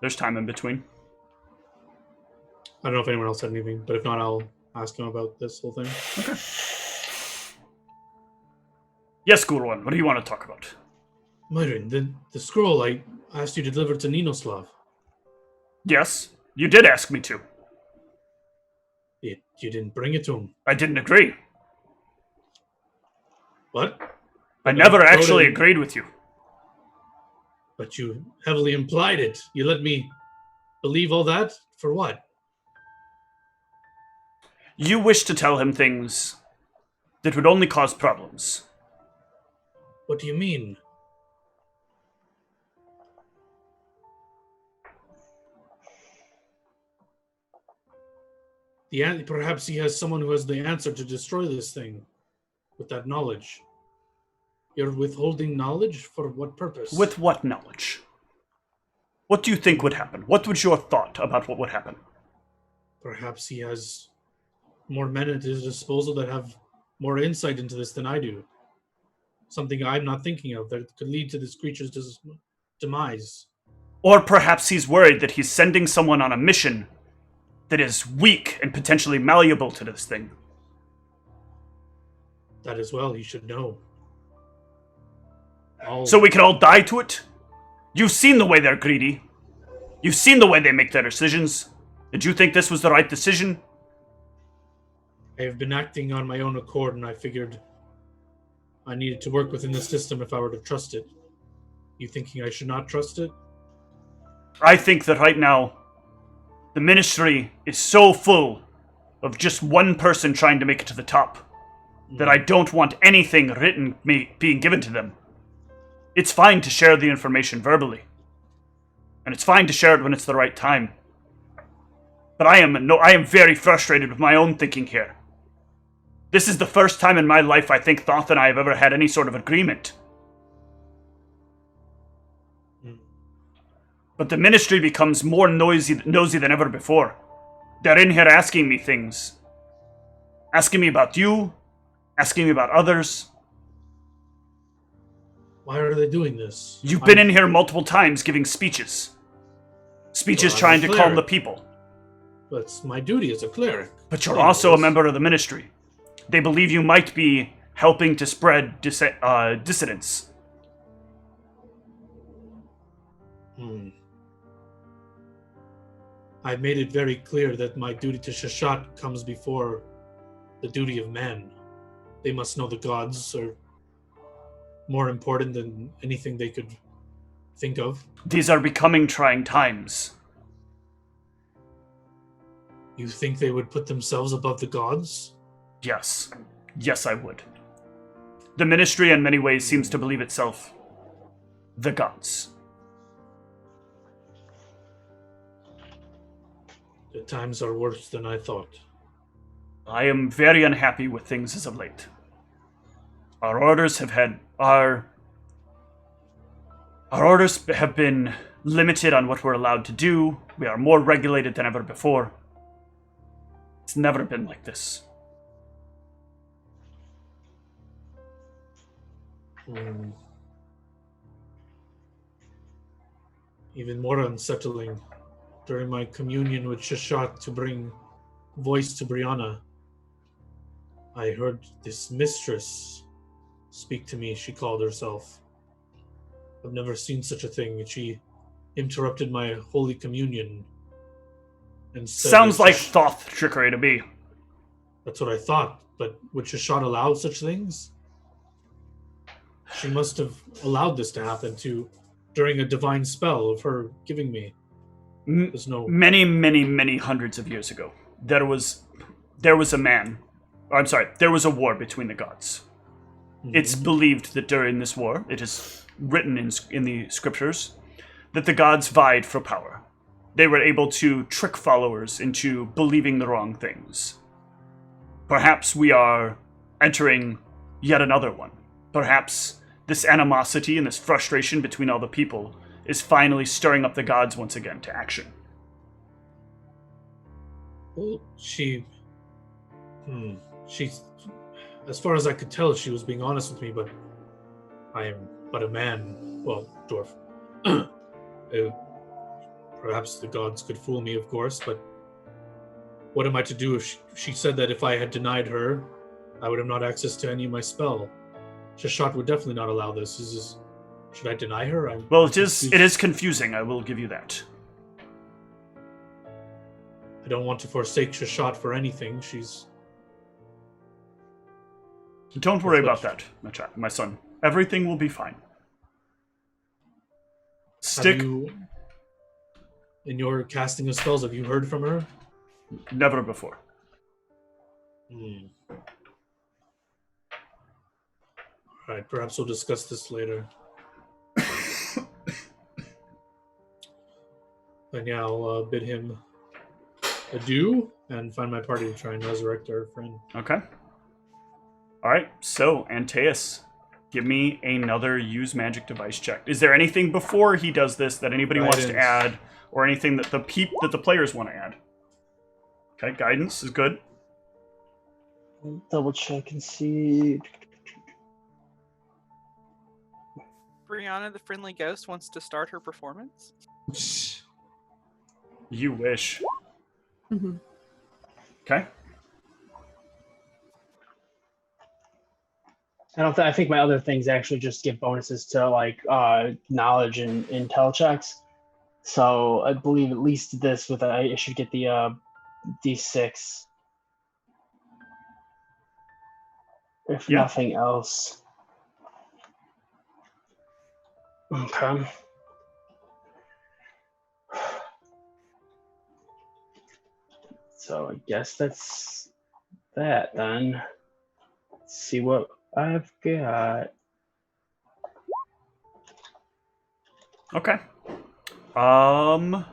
there's time in between. I don't know if anyone else said anything, but if not, I'll ask him about this whole thing. Okay. Yes, Gurwan, what do you want to talk about? Moirin, the scroll I asked you to deliver to Ninoslav. Yes, you did ask me to. You didn't bring it to him. I didn't agree. What? I never Totally. actually agreed with you. But you heavily implied it. You let me believe all that? For what? You wish to tell him things that would only cause problems. What do you mean? Perhaps he has someone who has the answer to destroy this thing with that knowledge. You're withholding knowledge? For what purpose? With what knowledge? What do you think would happen? What was your thought about what would happen? Perhaps he has more men at his disposal that have more insight into this than I do. Something I'm not thinking of that could lead to this creature's demise. Or perhaps he's worried that he's sending someone on a mission that is weak and potentially malleable to this thing. That as well, he should know. So we can all die to it? You've seen the way they're greedy. You've seen the way they make their decisions. Did you think this was the right decision? I have been acting on my own accord, and I figured I needed to work within the system if I were to trust it. You thinking I should not trust it? I think that right now, the Ministry is so full of just one person trying to make it to the top that I don't want anything written being given to them. It's fine to share the information verbally, and it's fine to share it when it's the right time. But I am very frustrated with my own thinking here. This is the first time in my life I think Thoth and I have ever had any sort of agreement. But the Ministry becomes more nosy than ever before. They're in here asking me things. Asking me about you. Asking me about others. Why are they doing this? You've been in here multiple times giving speeches. Speeches Well, trying I'm to a calm the cleric. people. That's my duty as a cleric. But you're Doing also a this. member of the Ministry. They believe you might be helping to spread dissidence. I've made it very clear that my duty to Shashat comes before the duty of man. They must know the gods are more important than anything they could think of. These are becoming trying times. You think they would put themselves above the gods? Yes. Yes, I would. The Ministry in many ways seems to believe itself the gods. The times are worse than I thought. I am very unhappy with things as of late. Our orders have been limited on what we're allowed to do. We are more regulated than ever before. It's never been like this. Even more unsettling. During my communion with Shashat to bring voice to Brianna, I heard this mistress speak to me, she called herself. I've never seen such a thing. She interrupted my Holy Communion and said Sounds that like Thoth trickery to me. That's what I thought, but would Shashat allow such things? She must have allowed this to happen during a divine spell of her giving me. There's no... Many hundreds of years ago, there was a war between the gods. It's believed that during this war, it is written in the scriptures, that the gods vied for power. They were able to trick followers into believing the wrong things. Perhaps we are entering yet another one. Perhaps this animosity and this frustration between all the people is finally stirring up the gods once again to action. Well, she's, as far as I could tell, she was being honest with me, but I am but a man. Well, dwarf. Perhaps the gods could fool me, of course, but what am I to do if she said that if I had denied her, I would have not access to any of my spell? Shashat would definitely not allow this. Should I deny her? Well, it is confusing, I will give you that. I don't want to forsake Shashat for anything. Don't worry about that, my son. Everything will be fine. In your casting of spells, have you heard from her? Never before. Hmm. All right, perhaps we'll discuss this later. And yeah, I'll bid him adieu and find my party to try and resurrect our friend. Okay. All right. So, Antaeus, give me another use magic device check. Is there anything before he does this that anybody wants to Guidance. add, or anything that the players want to add? Okay, guidance is good. Double check and see. Brianna, the friendly ghost, wants to start her performance. You wish. Mhm. Okay. I think my other things actually just give bonuses to like knowledge and intel checks. So I believe at least this with I should get the D6. If Yeah. nothing else. Okay. So I guess that's that then. Let's see what I've got. Okay. It's a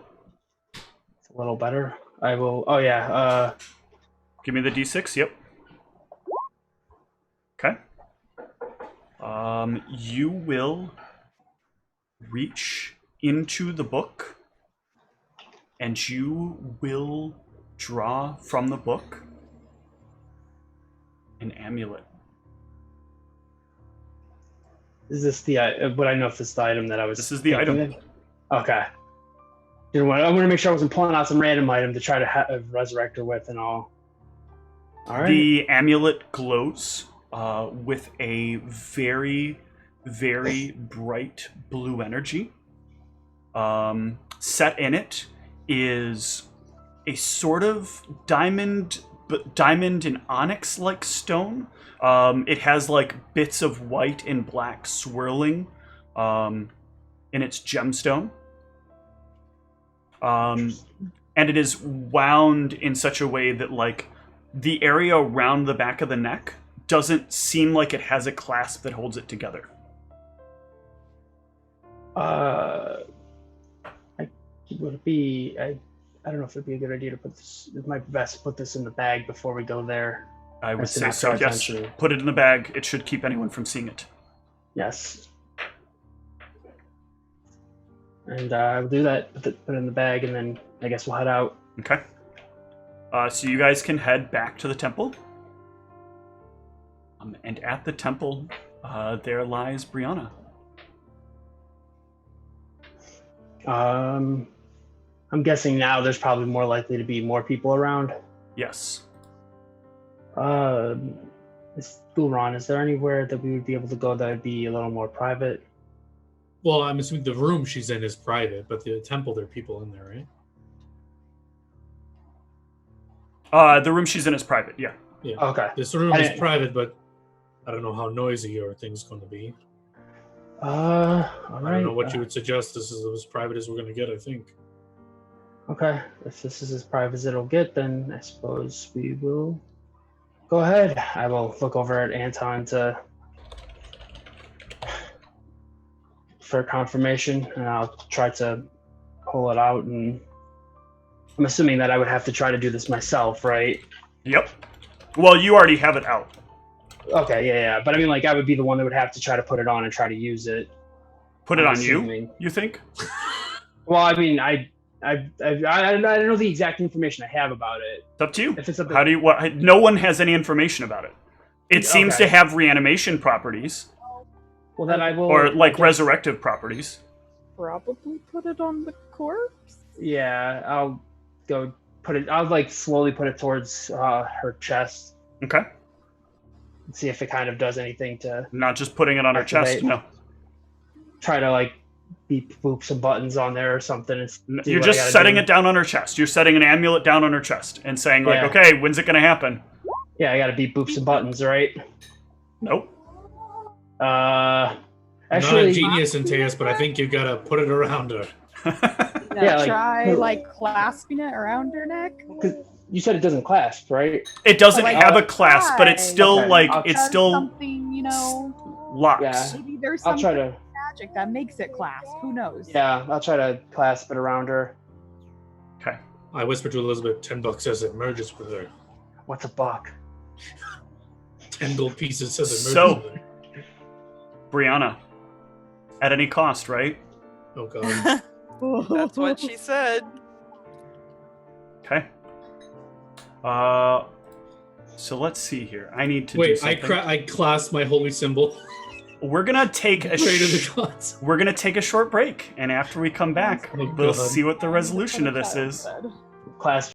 little better. I will. Oh yeah. Give me the D6. Yep. Okay. You will reach into the book, and you will draw from the book an amulet. Is this the? Would I know if this is the item that I was? This is the thinking item. of? Okay. I want to make sure I wasn't pulling out some random item to try to resurrect her with and all. All right. The amulet glows with a very, very bright blue energy. Set in it is a sort of diamond and onyx-like stone. It has like bits of white and black swirling in its gemstone. And it is wound in such a way that like the area around the back of the neck doesn't seem like it has a clasp that holds it together. Would it be? I don't know if it'd be a good idea to put this. It might be best to put this in the bag before we go there. I would As to say not so, draw yes. attention. Put it in the bag. It should keep anyone from seeing it. Yes. And I'll do that. Put it in the bag, and then I guess we'll head out. Okay. So you guys can head back to the temple. And at the temple, there lies Brianna. I'm guessing now there's probably more likely to be more people around. Yes. Gulron, is there anywhere that we would be able to go that would be a little more private? Well, I'm assuming the room she's in is private, but the temple, there are people in there, right? The room she's in is private, yeah. Yeah. Okay. This room I is didn't- private, but I don't know how noisy or things going to be. All I right. don't know what you would suggest. This is as private as we're going to get, I think. Okay. If this is as private as it'll get, then I suppose we will go ahead. I will look over at Anton for confirmation, and I'll try to pull it out. And I'm assuming that I would have to try to do this myself, right? Yep. Well, you already have it out. Okay, yeah. But I mean, like, I would be the one that would have to try to put it on and try to use it. Put it I'm on you, assuming. you think? Well, I mean, I don't know the exact information I have about it. It's up to you. If it's something, How do you? What? No one has any information about it. It seems Okay. to have reanimation properties, well, then I will. or like resurrective properties. Probably put it on the corpse. Yeah, I'll go put it. I'll like slowly put it towards her chest Okay. and see if it kind of does anything to Not just putting it on her chest. Activate. No. try to like beep boop some buttons on there or something. And do You're what I just gotta setting do. it down on her chest. You're setting an amulet down on her chest and saying like, Yeah. okay, when's it gonna happen? Yeah, I gotta beep boop some buttons, right? Nope. I'm not a Actually, genius in Teus, but I think you got to put it around her. Yeah, like, try put- like clasping it around her neck. You said it doesn't clasp, right? It doesn't Like have a clasp, but it's still Okay. like Okay. it's Does still something, locks. Yeah. maybe there's I'll some try to. magic that makes it clasp. Who knows? Yeah, I'll try to clasp it around her. Okay. I whisper to Elizabeth, $10 as it merges with her. What's a buck? 10 gold pieces as it merges So- with her. Brianna, at any cost, right? Oh god. That's what she said. Okay. So let's see here. I need to do Wait, something. I clasp my holy symbol. We're gonna take a Trade of the gods. we're gonna take a short break, and after we come back, Oh, we'll God. see what the resolution of this is. Clasp